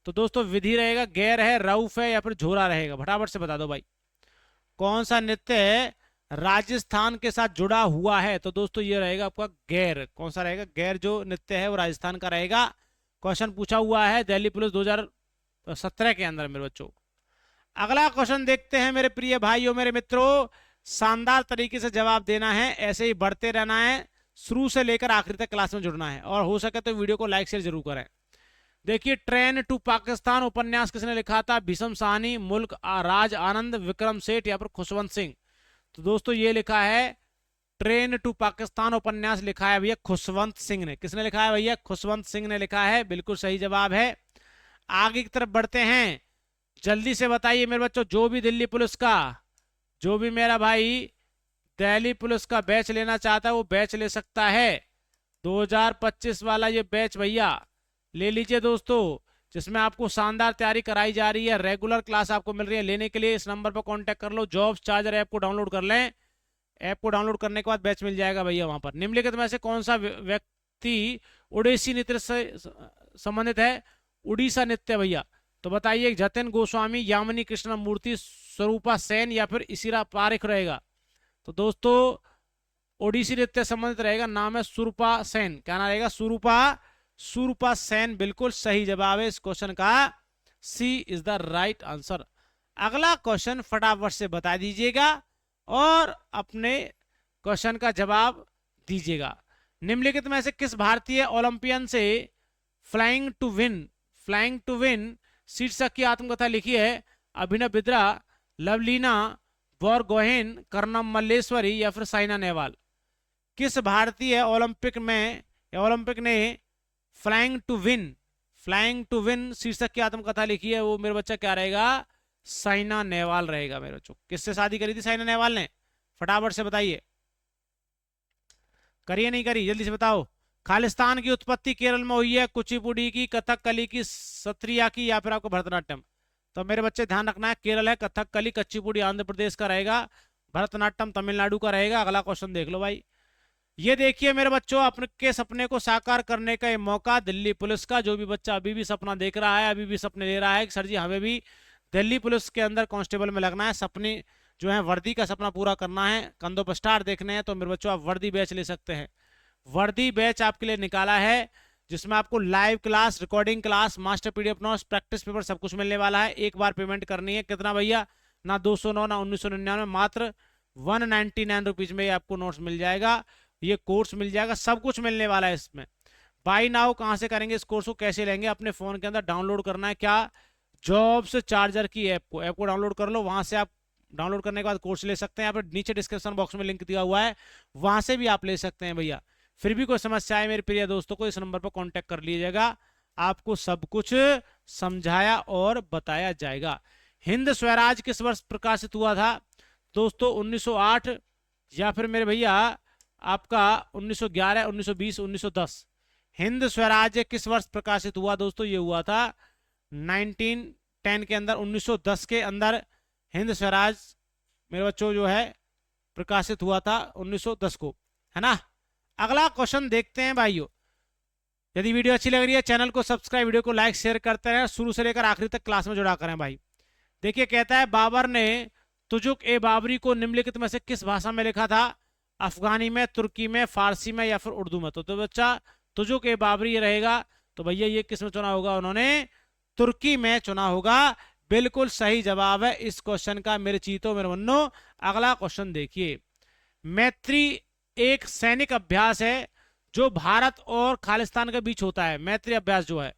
तो दोस्तों विधि रहेगा, गैर है, रऊफ है या फिर झोरा रहेगा? फटाफट से बता दो भाई, कौन सा नृत्य राजस्थान के साथ जुड़ा हुआ है? तो दोस्तों ये रहेगा आपका गैर। कौन सा रहेगा? गैर जो नृत्य है वो राजस्थान का रहेगा। क्वेश्चन पूछा हुआ है दिल्ली पुलिस 2017 के अंदर मेरे बच्चों। अगला क्वेश्चन देखते हैं मेरे प्रिय भाइयों, मेरे मित्रों। शानदार तरीके से जवाब देना है, ऐसे ही बढ़ते रहना है, शुरू से लेकर आखिरी तक क्लास में जुड़ना है, और हो सके तो वीडियो को लाइक शेयर जरूर करें। देखिए ट्रेन टू पाकिस्तान उपन्यास किसने लिखा था? भीषम साहनी, मुल्क राज आनंद, विक्रम सेठ या फिर खुशवंत सिंह? तो दोस्तों ये लिखा है ट्रेन टू पाकिस्तान उपन्यास लिखा है भैया खुशवंत सिंह ने। किसने लिखा है भैया? खुशवंत सिंह ने लिखा है, बिल्कुल सही जवाब है। आगे की तरफ बढ़ते हैं, जल्दी से बताइए मेरे बच्चों। जो भी मेरा भाई दिल्ली पुलिस का बैच लेना चाहता है वो बैच ले सकता है। 2025 वाला ये बैच भैया ले लीजिए दोस्तों, जिसमें आपको शानदार तैयारी कराई जा रही है, रेगुलर क्लास आपको मिल रही है। लेने के लिए इस नंबर पर कांटेक्ट कर लो, जॉब्स चार्जर ऐप को डाउनलोड कर लें। ऐप को डाउनलोड करने के बाद बैच मिल जाएगा भैया वहां पर। निम्नलिखित में से कौन सा व्यक्ति ओडिसी नृत्य से संबंधित है? उड़ीसा नृत्य भैया। तो बताइए जतिन गोस्वामी, यामिनी कृष्ण मूर्ति, स्वरूपा सेन या फिर इसिरा पारिक रहेगा? तो दोस्तों ओडिसी नृत्य संबंधित रहेगा, नाम है सुरूपा सेन। क्या नाम रहेगा? सुरूपा सेन बिल्कुल सही जवाब है इस क्वेश्चन का। सी इज द राइट आंसर। अगला क्वेश्चन फटाफट से बता दीजिएगा और अपने क्वेश्चन का जवाब दीजिएगा। निम्नलिखित में से किस भारतीय ओलंपियन से फ्लाइंग टू विन शीर्षक की आत्मकथा लिखी है? अभिनव बिंद्रा, लवलीना बोरगोहेन, कर्णम मल्लेश्वरी या फिर साइना नेहवाल? किस भारतीय ओलंपिक ने फ्लाइंग टू विन शीर्षक की आत्मकथा लिखी है? वो मेरे बच्चा क्या रहेगा? साइना नेहवाल रहेगा मेरे बच्चों। किससे शादी करी थी साइना नेहवाल ने? फटाफट से बताइए, करिए नहीं करी, जल्दी से बताओ। खालिस्तान की उत्पत्ति केरल में हुई है, कुचिपुड़ी की, कथकली की, सत्रिया की या फिर आपको भरतनाट्यम? तो मेरे बच्चे ध्यान रखना है, केरल है, कथकली कुचिपुड़ी आंध्र प्रदेश का रहेगा, भरतनाट्यम तमिलनाडु का रहेगा। अगला क्वेश्चन देख लो भाई। ये देखिए मेरे बच्चों, अपने सपने को साकार करने का ये मौका दिल्ली पुलिस का। जो भी बच्चा अभी भी सपना देख रहा है, अभी भी सपने ले रहा है कि सर जी हमें भी दिल्ली पुलिस के अंदर कांस्टेबल में लगना है, सपने जो है वर्दी का सपना पूरा करना है, कंधों पर स्टार देखने हैं, तो मेरे बच्चों आप वर्दी बैच ले सकते हैं। वर्दी बैच आपके लिए निकाला है, जिसमें आपको live class, recording class, master PDF notes, practice paper सब कुछ मिलने वाला है। एक बार पेमेंट करनी है, कितना भैया? ना 209 ना 1999, मात्र 199 रुपीज में आपको नोट्स मिल जाएगा, ये कोर्स मिल जाएगा, सब कुछ मिलने वाला है इसमें। बाई नाउ कहां से करेंगे इस कोर्स को, कैसे लेंगे? अपने फोन के अंदर डाउनलोड करना है क्या? जॉब्स चार्जर की ऐप को डाउनलोड कर लो, वहां से आप डाउनलोड करने के बाद कोर्स ले सकते हैं। यहाँ पर नीचे डिस्क्रिप्शन बॉक्स में लिंक दिया हुआ है, वहां से भी आप ले सकते हैं भैया। फिर भी कोई समस्या है मेरे प्रिय दोस्तों को इस नंबर पर कांटेक्ट कर लीजिएगा, आपको सब कुछ समझाया और बताया जाएगा। हिंद स्वराज किस वर्ष प्रकाशित हुआ था? दोस्तों 1908 या फिर मेरे भैया आपका 1911, 1920, 1910। हिंद स्वराज्य किस वर्ष प्रकाशित हुआ दोस्तों? ये हुआ था 1910 के अंदर, 1910 के अंदर हिंद स्वराज मेरे बच्चों जो है प्रकाशित हुआ था 1910 को, है ना। अगला क्वेश्चन देखते हैं भाइयों। यदि वीडियो अच्छी लग रही है चैनल को सब्सक्राइब, वीडियो को लाइक शेयर करते रहें, शुरू से लेकर आखिरी तक क्लास में जुड़ा करें भाई। देखिए कहता है बाबर ने तुजुक ए बाबरी को निम्नलिखित में से किस भाषा में लिखा था? अफगानी में, तुर्की में, फारसी में या फिर उर्दू में? तो बच्चा तुजो के बाबरी रहेगा। तो भैया ये किस में चुना होगा, उन्होंने तुर्की में चुना होगा। बिल्कुल सही जवाब है इस क्वेश्चन का मेरे चीतो मेरे मन्नो। अगला क्वेश्चन देखिए, मैत्री एक सैनिक अभ्यास है जो भारत और खालिस्तान के बीच होता है। मैत्री अभ्यास जो है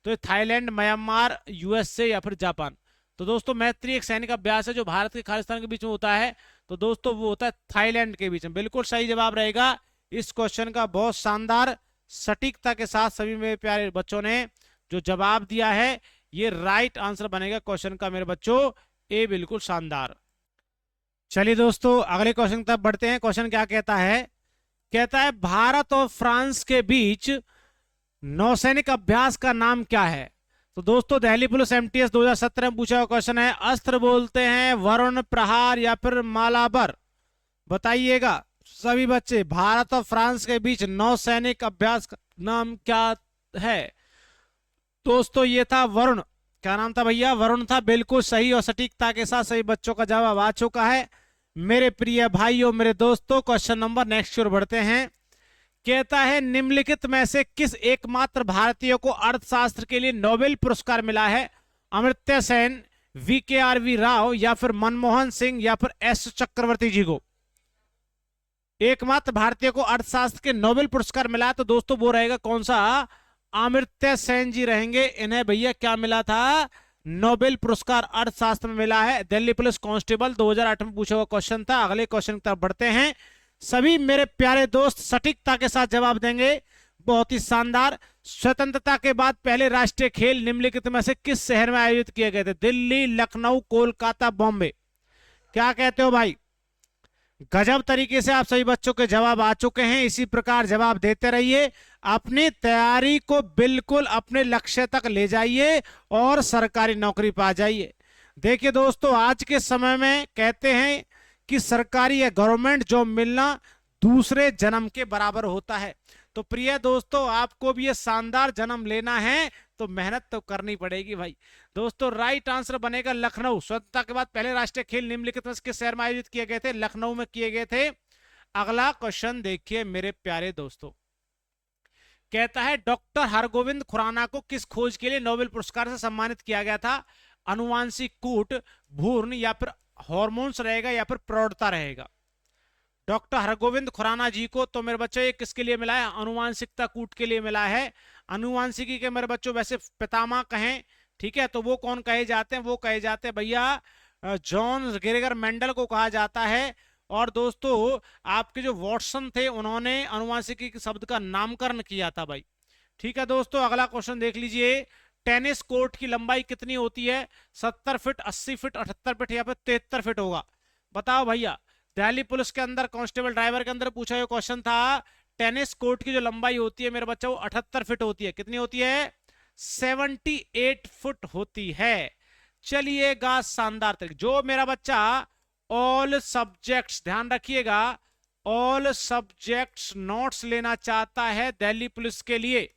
तो ये थाईलैंड, म्यांमार, यूएसए या फिर जापान। तो दोस्तों मैत्री एक सैनिक अभ्यास है जो भारत के खालिस्तान के बीच में होता है। तो दोस्तों वो होता है थाईलैंड के बीच में। बिल्कुल सही जवाब रहेगा इस क्वेश्चन का। बहुत शानदार सटीकता के साथ सभी मेरे प्यारे बच्चों ने जो जवाब दिया है, ये राइट आंसर बनेगा क्वेश्चन का मेरे बच्चों, ए बिल्कुल शानदार। चलिए दोस्तों अगले क्वेश्चन तक बढ़ते हैं। क्वेश्चन क्या कहता है, कहता है भारत और फ्रांस के बीच नौसैनिक अभ्यास का नाम क्या है। तो दोस्तों दिल्ली पुलिस एमटीएस 2017 में पूछा हुआ क्वेश्चन है। अस्त्र बोलते हैं वरुण, प्रहार या फिर मालाबर, बताइएगा सभी बच्चे। भारत और फ्रांस के बीच नौसैनिक अभ्यास का नाम क्या है। दोस्तों ये था वरुण। क्या नाम था भैया, वरुण था। बिल्कुल सही और सटीकता के साथ सही बच्चों का जवाब आ चुका है मेरे प्रिय भाइयों मेरे दोस्तों। क्वेश्चन नंबर नेक्स्ट की ओर बढ़ते हैं। कहता है निम्नलिखित में से किस एकमात्र भारतीय को अर्थशास्त्र के लिए नोबेल पुरस्कार मिला है। अमर्त्य सेन, VKRV राव या फिर मनमोहन सिंह या फिर एस चक्रवर्ती जी को। एकमात्र भारतीय को अर्थशास्त्र के नोबेल पुरस्कार मिला तो दोस्तों वो रहेगा कौन सा, अमर्त्य सेन जी रहेंगे। इन्हें भैया क्या मिला था, नोबेल पुरस्कार अर्थशास्त्र में मिला है। दिल्ली पुलिस कांस्टेबल 2008 में पूछा हुआ क्वेश्चन था। अगले क्वेश्चन की तरफ बढ़ते हैं। सभी मेरे प्यारे दोस्त सटीकता के साथ जवाब देंगे, बहुत ही शानदार। स्वतंत्रता के बाद पहले राष्ट्रीय खेल निम्नलिखित में से किस शहर में आयोजित किए गए थे। दिल्ली, लखनऊ, कोलकाता, बॉम्बे। क्या कहते हो भाई, गजब तरीके से आप सभी बच्चों के जवाब आ चुके हैं। इसी प्रकार जवाब देते रहिए, अपनी तैयारी को बिल्कुल अपने लक्ष्य तक ले जाइए और सरकारी नौकरी पा जाइए। देखिए दोस्तों आज के समय में कहते हैं कि सरकारी या गवर्नमेंट जॉब मिलना दूसरे जन्म के बराबर होता है। तो प्रिय दोस्तों आपको भी ये शानदार जन्म लेना है तो मेहनत तो करनी पड़ेगी भाई। दोस्तों राइट आंसर बनेगा लखनऊ। स्वतंत्रता के बाद पहले राष्ट्रीय खेल निम्नलिखित में किस शहर में आयोजित किए गए थे, लखनऊ में किए गए थे। अगला क्वेश्चन देखिए मेरे प्यारे दोस्तों, कहता है डॉक्टर हरगोविंद खुराना को किस खोज के लिए नोबेल पुरस्कार से सम्मानित किया गया था। अनुवांशिक कूट, भ्रूण या फिर हार्मोन्स रहेगा या फिर प्रौढ़ता रहेगा। डॉक्टर हरगोविंद खुराना जी को तो मेरे बच्चों ये किसके लिए मिला है, अनुवांशिकता कूट के लिए मिला है। अनुवांशिकी के मेरे बच्चों वैसे पितामह कहें, ठीक है, तो वो कौन कहे जाते हैं, वो कहे जाते हैं भैया जॉन ग्रेगर मेंडल को कहा जाता है। और दोस्तों आपके जो वॉटसन थे उन्होंने अनुवांशिकी के शब्द का नामकरण किया था भाई। ठीक है दोस्तों अगला क्वेश्चन देख लीजिए। टेनिस कोर्ट की लंबाई कितनी होती है, 70 फीट, 80 फीट, 78 फीट या फिर 73 फीट होगा। बताओ भैया। दिल्ली पुलिस के अंदर कांस्टेबल ड्राइवर के अंदर पूछा हुआ क्वेश्चन था। टेनिस कोर्ट की जो लंबाई होती है मेरे बच्चा वो 78 फीट होती है। कितनी होती है, 78 फुट होती है। चलिएगा शानदार तरीके जो मेरा बच्चा ऑल सब्जेक्ट्स, ध्यान रखिएगा, ऑल सब्जेक्ट्स नोट्स लेना चाहता है दिल्ली पुलिस के लिए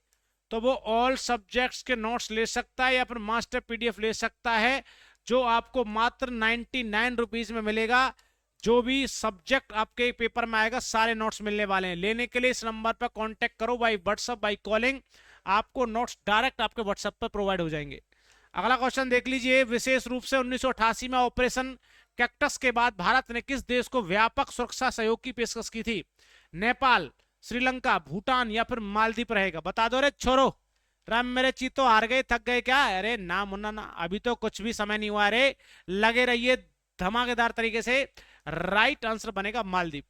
तो वो ऑल सब्जेक्ट्स के नोट्स ले सकता है या फिर मास्टर पीडीएफ ले सकता है जो आपको मात्र 99 रुपीज में मिलेगा। जो भी सब्जेक्ट आपके पेपर में आएगा सारे नोट्स मिलने वाले हैं। लेने के लिए इस नंबर पर कांटेक्ट करो बाई व्हाट्सएप, बाई कॉलिंग, आपको नोट्स डायरेक्ट आपके व्हाट्सएप पर प्रोवाइड हो जाएंगे। अगला क्वेश्चन देख लीजिए। विशेष रूप से 1988 में ऑपरेशन कैक्टस के बाद भारत ने किस देश को व्यापक सुरक्षा सहयोग की पेशकश की थी। नेपाल, श्रीलंका, भूटान या फिर मालदीव रहेगा। बता दो रे छोरो, राम मेरे चीतो हार गए, थक गए क्या। अरे ना मुन्ना ना, अभी तो कुछ भी समय नहीं हुआ रे, लगे रहिए धमाकेदार तरीके से। राइट आंसर बनेगा मालदीव,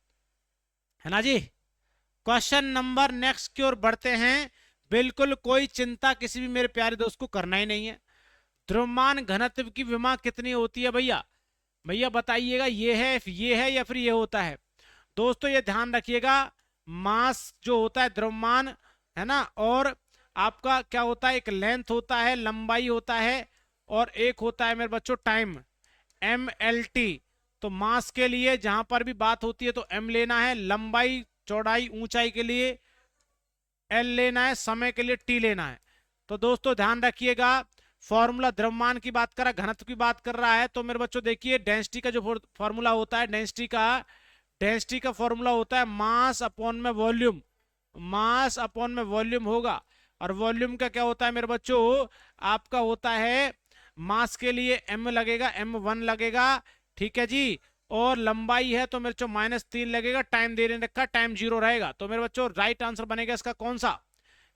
है ना जी। क्वेश्चन नंबर नेक्स्ट की ओर बढ़ते हैं। बिल्कुल कोई चिंता किसी भी मेरे प्यारे दोस्त को करना ही नहीं है। द्रव्यमान घनत्व की विमा कितनी होती है भैया, भैया बताइएगा। ये है या फिर ये होता है। दोस्तों ये ध्यान रखिएगा, मास जो होता है द्रव्यमान, है ना, और आपका क्या होता है, एक लेंथ होता है, लंबाई होता है, और एक होता है मेरे बच्चों टाइम, MLT। तो मास के लिए जहां पर भी बात होती है तो M लेना है, लंबाई चौड़ाई ऊंचाई के लिए L लेना है, समय के लिए T लेना है। तो दोस्तों ध्यान रखिएगा, फॉर्मूला द्रव्यमान की बात कर रहा है, घनत्व की बात कर रहा है। तो मेरे बच्चों देखिए डेंसिटी का जो फॉर्मूला होता है, डेंसिटी का फॉर्मूला होता है मास अपॉन में वॉल्यूम। मास अपॉन में वॉल्यूम होगा, और वॉल्यूम का क्या होता है मेरे बच्चों, आपका होता है मास के लिए m लगेगा, m1 लगेगा, ठीक है जी। और लंबाई है तो मेरे बच्चों -3 लगेगा, टाइम दे रखा, टाइम 0 रहेगा। तो मेरे बच्चों राइट आंसर बनेगा इसका कौन सा,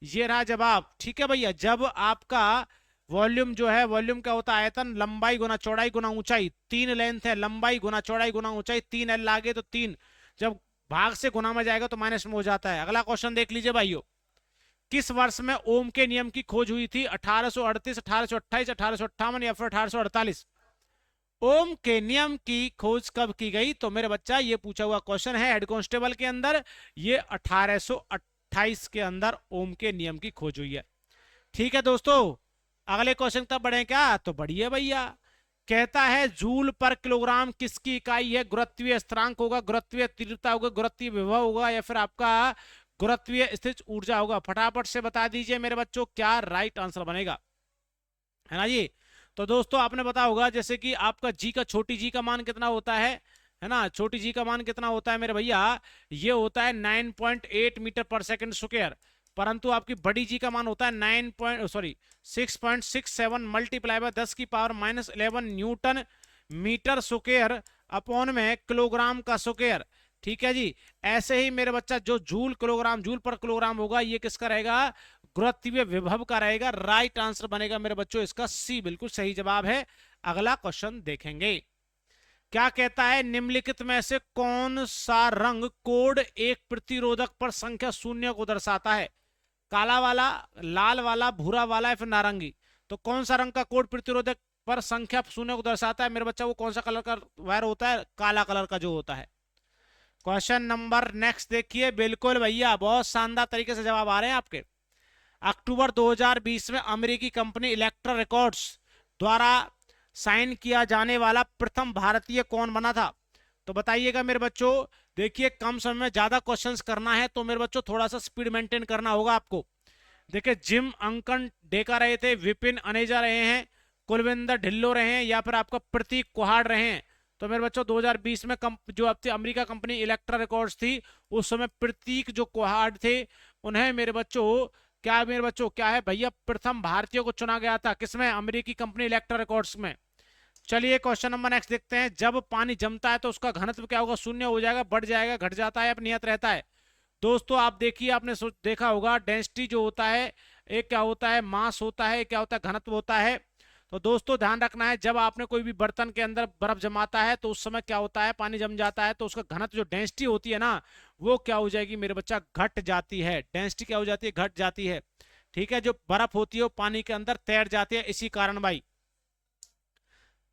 ये रहा जवाब, ठीक है भैया। जब आपका वॉल्यूम जो है, वॉल्यूम क्या होता है, आयतन लंबाई गुना चौड़ाई गुना ऊंचाई, 3 लेंथ है, लंबाई गुना चौड़ाई गुना ऊंचाई, 3 l आगे तो 3, जब भाग से गुना में जाएगा तो माइनस में हो जाता है। अगला क्वेश्चन देख लीजिए भाइयों, किस वर्ष में ओम के नियम की खोज हुई थी, 1838, 1828, 1858 या फिर 1848? ओम के नियम की खोज कब की गई? तो मेरे बच्चा ये पूछा हुआ क्वेश्चन है हेड कांस्टेबल के अंदर, ये 1828 के अंदर ओम के नियम की खोज हुई है, ठीक है दोस्तों। अगले क्वेश्चन तक बढ़े क्या, तो बढ़िए भैया। कहता है जूल पर किलोग्राम किसकी इकाई है? गुरुत्वीय स्थिरांक होगा, गुरुत्वीय तीव्रता होगा, गुरुत्वीय विभव होगा, या फिर आपका गुरुत्वीय स्थित ऊर्जा होगा? फटाफट से बता दीजिए मेरे बच्चों क्या राइट आंसर बनेगा, है ना जी। तो दोस्तों आपने पता होगा जैसे कि आपका जी का, छोटी जी का मान कितना होता है ना, छोटी जी का मान कितना होता है मेरे भैया, ये होता है 9.8 मीटर पर सेकंड स्क्वायर, परंतु आपकी बड़ी जी का मान होता है 6.67 मल्टीप्लाई बाय 10 की power -11 newton metre square upon में किलोग्राम का स्क्वायर, ठीक है जी। ऐसे ही मेरे बच्चा जो जूल किलोग्राम, जूल पर किलोग्राम होगा, ये किसका रहेगा, गुरुत्वीय विभव का रहेगा। राइट आंसर बनेगा मेरे बच्चों इसका सी, बिल्कुल सही जवाब है। अगला क्वेश्चन देखेंगे, क्या कहता है निम्नलिखित में से कौन सा रंग कोड एक प्रतिरोधक पर संख्या शून्य को दर्शाता है? काला वाला, लाल वाला, भूरा वाला या फिर नारंगी? तो कौन सा रंग का कोड प्रतिरोधक पर संख्या शून्य को दर्शाता है मेरे बच्चा? वो कौन सा कलर का वायर होता है? काला कलर का जो होता है। क्वेश्चन नंबर नेक्स्ट देखिए, बिल्कुल भैया बहुत शानदार तरीके से जवाब आ रहे हैं आपके। अक्टूबर 2020 में अमेरिकी कंपनी इलेक्ट्रा रिकॉर्ड्स द्वारा साइन किया जाने वाला प्रथम भारतीय कौन बना था? तो बताइएगा मेरे बच्चों। देखिए कम समय में ज्यादा क्वेश्चंस करना है तो मेरे बच्चों थोड़ा सा स्पीड मेंटेन करना होगा आपको। देखिए जिम अंकन डेका रहे थे, विपिन अनेजा रहे हैं, कुलविंदर ढिल्लो रहे हैं, या फिर आपका प्रतीक कुहाड़ रहे हैं? तो मेरे बच्चों 2020 में जो अब अमेरिका कंपनी इलेक्ट्रा रिकॉर्ड्स थी, उस समय प्रतीक जो कुहाड़ थे, उन्हें मेरे बच्चों क्या, मेरे बच्चों क्या है भैया, प्रथम भारतीय को चुना गया था, किसमें? अमेरिकी कंपनी इलेक्ट्रा रिकॉर्ड्स में। चलिए क्वेश्चन नंबर नेक्स्ट देखते हैं, जब पानी जमता है तो उसका घनत्व क्या होगा? शून्य हो जाएगा, बढ़ जाएगा, घट जाता है, नियत रहता है? दोस्तों आप देखिए, आपने देखा होगा डेंसिटी जो होता है, एक क्या होता है, मास होता है, क्या होता है, घनत्व होता है। तो दोस्तों ध्यान रखना है, जब आपने कोई भी बर्तन के अंदर बर्फ जमाता है तो उस समय क्या होता है, पानी जम जाता है, तो उसका घनत्व जो डेंसिटी होती है ना, वो क्या हो जाएगी मेरे बच्चा? घट जाती है। डेंसिटी क्या हो जाती है? घट जाती है, ठीक है। जो बर्फ होती है वो पानी के अंदर तैर जाती है, इसी कारण भाई।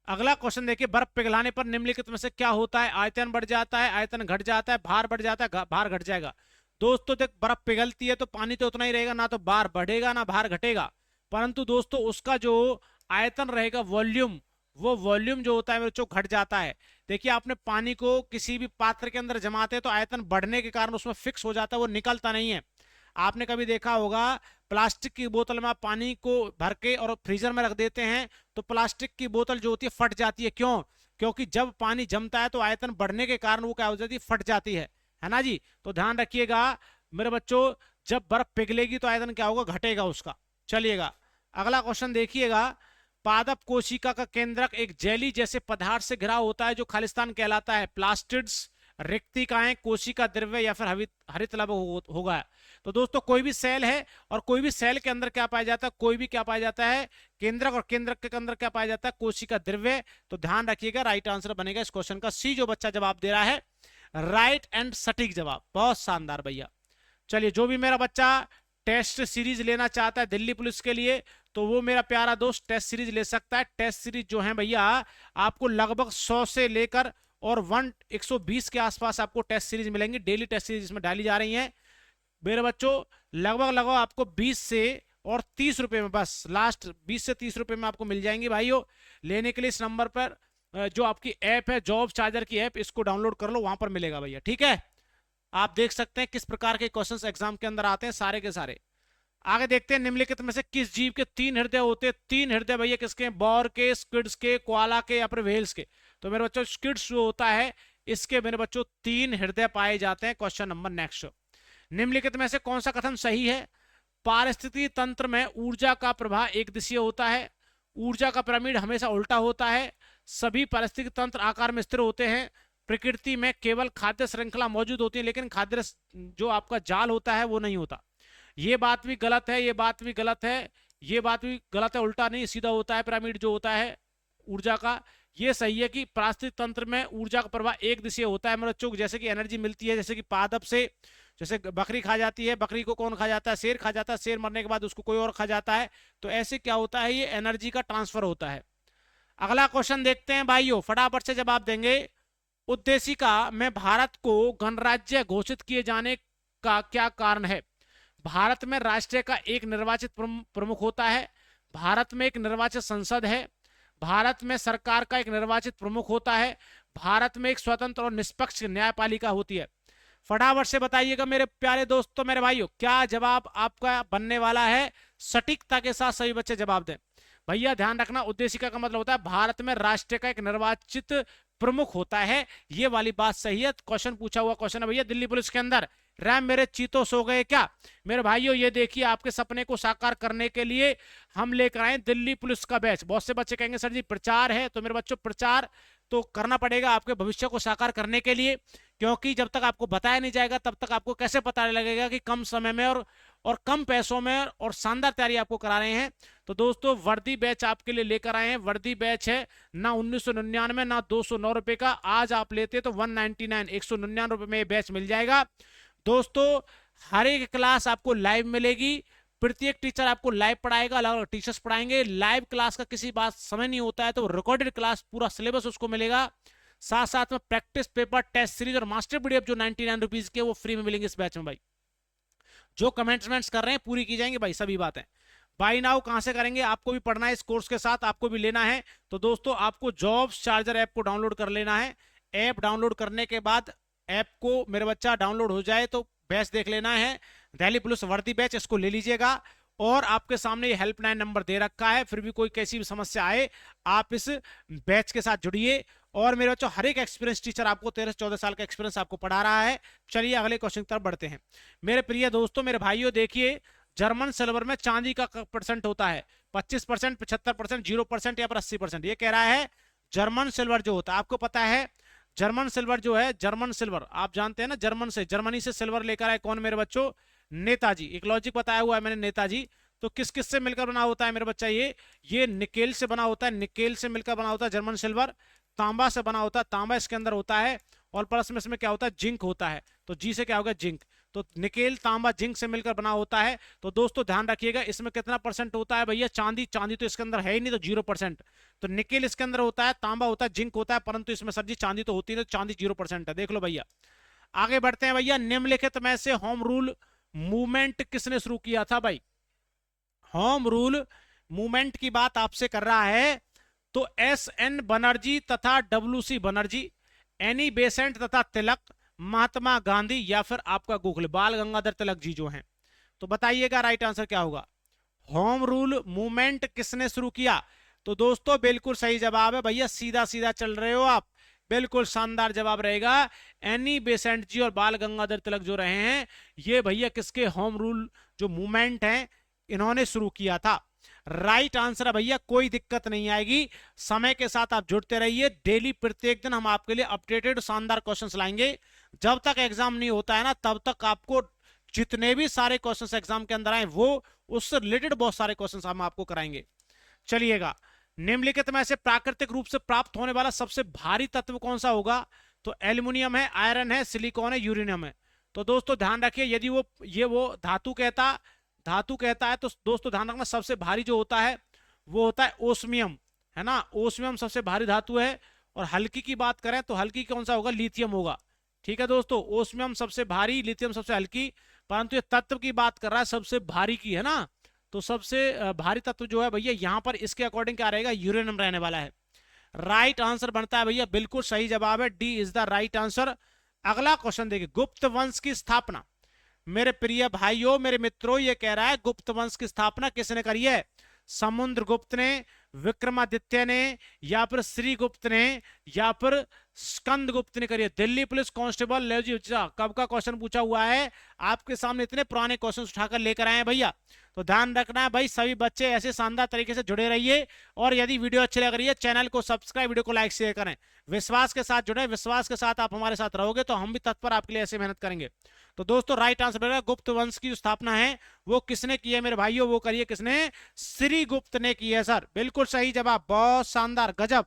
अगला क्वेश्चन देखिए, बर्फ पिघलाने पर निम्नलिखित में से क्या होता है? आयतन बढ़ जाता है, आयतन घट जाता है, भार बढ़ जाता है, भार घट जाएगा। दोस्तों देख, बर्फ पिघलती है तो पानी तो उतना ही रहेगा, ना तो भार बढ़ेगा ना भार घटेगा, परंतु दोस्तों उसका जो आयतन रहेगा, वॉल्यूम, वो वॉल्यूम जो होता है मेरे बच्चों घट जाता है। देखिए आपने पानी को किसी भी पात्र के अंदर जमाते हैं तो आयतन बढ़ने के कारण उसमें फिक्स हो जाता है, वो निकलता नहीं है। आपने कभी देखा होगा प्लास्टिक की बोतल में आप पानी को भर के और फ्रीजर में रख देते हैं तो प्लास्टिक की बोतल जो होती है फट जाती है, क्यों? क्योंकि जब पानी जमता है तो आयतन बढ़ने के कारण वो क्या हो जाती है? फट जाती है ना जी। तो ध्यान रखिएगा मेरे बच्चों, जब बर्फ पिघलेगी तो आयतन क्या होगा? घटेगा उसका। चलिएगा अगला क्वेश्चन देखिएगा, पादप कोशिका का केंद्रक एक जेली जैसे पदार्थ से घिरा होता है जो खालिस्तान कहलाता है? प्लास्टिड्स, रिक्तिकाएं, कोशिका द्रव्य या फिर हरित लव होगा? तो दोस्तों कोई भी सेल है और कोई भी सेल के अंदर क्या पाया जाता है? कोई भी क्या पाया जाता है? केंद्रक, और केंद्रक के अंदर क्या पाया जाता है? कोशिका द्रव्य। तो ध्यान रखिएगा राइट आंसर बनेगा इस क्वेश्चन का सी, जो बच्चा जवाब दे रहा है राइट एंड सटीक जवाब, बहुत शानदार भैया। चलिए जो भी मेरा बच्चा टेस्ट सीरीज लेना चाहता है दिल्ली पुलिस के लिए, तो वो मेरा प्यारा दोस्त टेस्ट सीरीज ले सकता है। टेस्ट सीरीज जो है भैया आपको लगभग 100 से लेकर और 120 के आसपास आपको टेस्ट सीरीज मिलेंगी। डेली टेस्ट सीरीज इसमें डाली जा रही हैं मेरे बच्चों। लगभग आपको 20 से और 30 रुपए में, बस लास्ट 20 से 30 रुपए में आपको मिल जाएंगे भाइयों। लेने के लिए इस नंबर पर जो आपकी ऐप है जॉब चार्जर की ऐप, इसको डाउनलोड कर लो, वहां पर मिलेगा भैया, ठीक है। आप देख सकते हैं किस प्रकार के क्वेश्चंस एग्जाम के अंदर आते हैं सारे के सारे। आगे देखते हैं, निम्नलिखित में से किस जीव के 3 हृदय होते हैं? 3 हृदय भैया किसके? बॉर के, स्क्विड्स के, कोआला के या फिर व्हेल्स के? तो मेरे बच्चों स्क्विड्स जो होता है इसके मेरे बच्चों 3 हृदय पाए जाते हैं। क्वेश्चन नंबर नेक्स्ट, निम्नलिखित में से कौन सा कथन सही है? पारिस्थितिकी तंत्र में ऊर्जा का प्रवाह एक दिशीय होता है, ऊर्जा का पिरामिड हमेशा उल्टा होता है, सभी पारिस्थितिक तंत्र आकार में स्थिर होते हैं, प्रकृति में केवल खाद्य श्रृंखला मौजूद होती है लेकिन खाद्य जो आपका जाल होता है वो नहीं होता। ये बात भी गलत है, ये बात भी गलत है, ये बात भी गलत है, उल्टा नहीं सीधा होता है पिरामिड जो होता है ऊर्जा का। ये सही है कि पारिस्थितिक तंत्र में ऊर्जा का प्रवाह एक दिशीय होता है। मेरे बच्चों, जैसे कि एनर्जी मिलती है, जैसे कि पादप से, जैसे बकरी खा जाती है, बकरी को कौन खा जाता है? शेर खा जाता है, शेर मरने के बाद उसको कोई और खा जाता है। तो ऐसे क्या होता है? ये एनर्जी का ट्रांसफर होता है। अगला क्वेश्चन देखते हैं भाइयों, फटाफट से जवाब देंगे। उद्देशिका में भारत को गणराज्य घोषित किए जाने का क्या कारण है? भारत में राष्ट्र का एक निर्वाचित प्रमुख होता है, भारत में एक निर्वाचित संसद है, भारत में सरकार का एक निर्वाचित प्रमुख होता है, भारत में एक स्वतंत्र और निष्पक्ष न्यायपालिका होती है। फटाफट से बताइएगा मेरे प्यारे दोस्तों, मेरे भाइयों, क्या जवाब आपका बनने वाला है? सटीकता के साथ सभी बच्चे जवाब दें। भैया ध्यान रखना, उद्देशिका का मतलब होता है भारत में राष्ट्र का एक निर्वाचित प्रमुख होता है। ये वाली बात सही है। क्वेश्चन पूछा हुआ क्वेश्चन है भैया, दिल्ली पुलिस के अंदर रैम मेरे चीतो सो गए क्या? मेरे भाइयों ये देखिए, आपके सपने को साकार करने के लिए हम लेकर आए दिल्ली पुलिस का बैच। बहुत से बच्चे कहेंगे सर जी प्रचार है, तो मेरे बच्चों प्रचार तो करना पड़ेगा आपके भविष्य को साकार करने के लिए, क्योंकि जब तक आपको बताया नहीं जाएगा तब तक आपको कैसे पता लगेगा कि कम समय में और कम पैसों में और शानदार तैयारी आपको करा रहे हैं। तो दोस्तों वर्दी बैच आपके लिए लेकर आए हैं। वर्दी बैच है ना 1999 ना 209 रुपए का, आज आप लेते तो 199 199 रुपए में बैच मिल जाएगा। दोस्तों हर एक क्लास आपको लाइव मिलेगी, प्रत्येक टीचर आपको लाइव पढ़ाएगा, अलग अलग टीचर्स पढ़ाएंगे। लाइव क्लास का किसी बात समय नहीं होता है, तो रिकॉर्डेड क्लास पूरा सिलेबस उसको मिलेगा। साथ साथ में प्रैक्टिस पेपर, टेस्ट सीरीज और मास्टर पीडीएफ जो 99 रुपीज के वो फ्री में मिलेंगे इस बैच में। भाई जो कमेंट्स कर रहे हैं पूरी की जाएंगे भाई, सभी बातें। बाई नाउ कहां से करेंगे? आपको भी पढ़ना है इस कोर्स के साथ, आपको भी लेना है। तो दोस्तों आपको जॉब्स चार्जर ऐप को डाउनलोड कर लेना है। ऐप डाउनलोड करने के बाद ऐप को मेरे बच्चा डाउनलोड हो जाए तो बैच देख लेना है, दिल्ली पुलिस वर्दी बैच, इसको ले लीजिएगा। और आपके सामने ये हेल्पलाइन नंबर दे रखा है, फिर भी कोई कैसी भी समस्या आए आप इस बैच के साथ जुड़िए। और मेरे बच्चों हर एक एक्सपीरियंस टीचर आपको 13-14 साल का एक्सपीरियंस आपको पढ़ा रहा है। चलिए अगले क्वेश्चन की तरफ बढ़ते हैं। मेरे प्रिय दोस्तों, मेरे भाइयों, देखिए जर्मन सिल्वर में चांदी का परसेंट होता है 25%, 75%, 0% या फिर 80%। ये कह रहा है जर्मन सिल्वर जो होता है, आपको पता है जर्मन सिल्वर जो है, जर्मन सिल्वर आप जानते हैं ना, जर्मनी से सिल्वर लेकर आए कौन मेरे बच्चों? नेताजी। एक लॉजिक बताया हुआ है मैंने, नेताजी। तो किस किस से मिलकर बना होता है मेरे बच्चा? ये निकेल से बना होता है, निकेल से मिलकर बना होता है जर्मन सिल्वर। तांबा से बना होता है, तांबा इसके अंदर होता है। और प्लस में इसमें क्या होता है? जिंक होता है। तो जी से क्या होगा? जिंक। तो निकेल, तांबा, जिंक से मिलकर बना होता है। तो दोस्तों ध्यान रखिएगा, इसमें कितना परसेंट होता है भैया? चांदी। चांदी तो इसके अंदर है ही नहीं, तो 0%। तो निकेल इसके अंदर होता है, तांबा होता है, जिंक होता है, परंतु इसमें सर जी चांदी तो होती नहीं, तो चांदी 0% है। देख लो भैया। आगे बढ़ते हैं भैया। निम्नलिखित में से होम रूल मूवमेंट किसने शुरू किया था? भाई होम रूल मूवमेंट की बात आपसे कर रहा है तो SN बनर्जी तथा WC बनर्जी, एनी बेसेंट तथा तिलक, महात्मा गांधी या फिर आपका गोखले, बाल गंगाधर तिलक जी जो हैं। तो बताइएगा राइट आंसर क्या होगा? होम रूल मूवमेंट किसने शुरू किया? तो दोस्तों बिल्कुल सही जवाब है भैया, सीधा सीधा चल रहे हो आप, बिल्कुल शानदार जवाब रहेगा। एनी बेसेंट जी और बाल गंगाधर तिलक जो रहे हैं, ये भैया किसके होम रूल जो मूवमेंट है इन्होंने शुरू किया था। राइट आंसर है भैया, कोई दिक्कत नहीं आएगी। समय के साथ आप जुड़ते रहिए, डेली प्रत्येक दिन हम आपके लिए अपडेटेड शानदार क्वेश्चंस लाएंगे। जब तक एग्जाम नहीं होता है ना, तब तक आपको जितने भी सारे क्वेश्चंस एग्जाम के अंदर आए वो उससे रिलेटेड बहुत सारे क्वेश्चंस हम आपको कराएंगे। चलिएगा, निम्नलिखित में से प्राकृतिक रूप से प्राप्त होने वाला सबसे भारी तत्व कौन सा होगा? तो एल्यूमिनियम है, आयरन है, सिलिकॉन है, यूरेनियम है। तो दोस्तों ध्यान रखिए, यदि वो धातु कहता है तो दोस्तों ध्यान रखना सबसे भारी जो होता है वो होता है ओस्मियम, है ना। ओस्मियम सबसे भारी धातु है। और हल्की की बात करें तो हल्की कौन सा होगा? लिथियम होगा। ठीक है दोस्तों, ओस्मियम सबसे भारी, लिथियम सबसे हल्की, परंतु ये तत्व की बात कर रहा है सबसे भारी की, है ना। तो सबसे भारी तत्व जो है भैया यहाँ पर इसके अकॉर्डिंग क्या रहेगा? यूरेनियम रहने वाला है। राइट आंसर बनता है भैया, बिल्कुल सही जवाब है, D is the right answer. अगला क्वेश्चन देखिए, गुप्त वंश की स्थापना। मेरे प्रिय भाइयों, मेरे मित्रों, ये कह रहा है गुप्त वंश की स्थापना किसने करी है? समुद्रगुप्त ने, विक्रमादित्य ने, या फिर श्रीगुप्त ने, या फिर स्कंदगुप्त ने करी है? दिल्ली पुलिस कांस्टेबल लो जी, कब का क्वेश्चन पूछा हुआ है आपके सामने, इतने पुराने क्वेश्चन उठाकर लेकर आए हैं भैया। तो ध्यान रखना है भाई, सभी बच्चे ऐसे शानदार तरीके से जुड़े रहिए, और यदि वीडियो अच्छी लग रही है चैनल को सब्सक्राइब, वीडियो को लाइक शेयर करें, विश्वास के साथ जुड़े, विश्वास के साथ आप हमारे साथ रहोगे तो हम भी तत्पर आपके लिए ऐसे मेहनत करेंगे। तो दोस्तों राइट आंसर रहेगा गुप्त वंश की स्थापना है वो किसने की है मेरे भाइयों? वो करिए किसने? श्री गुप्त ने की है सर, बिल्कुल सही जवाब, बहुत शानदार, गजब।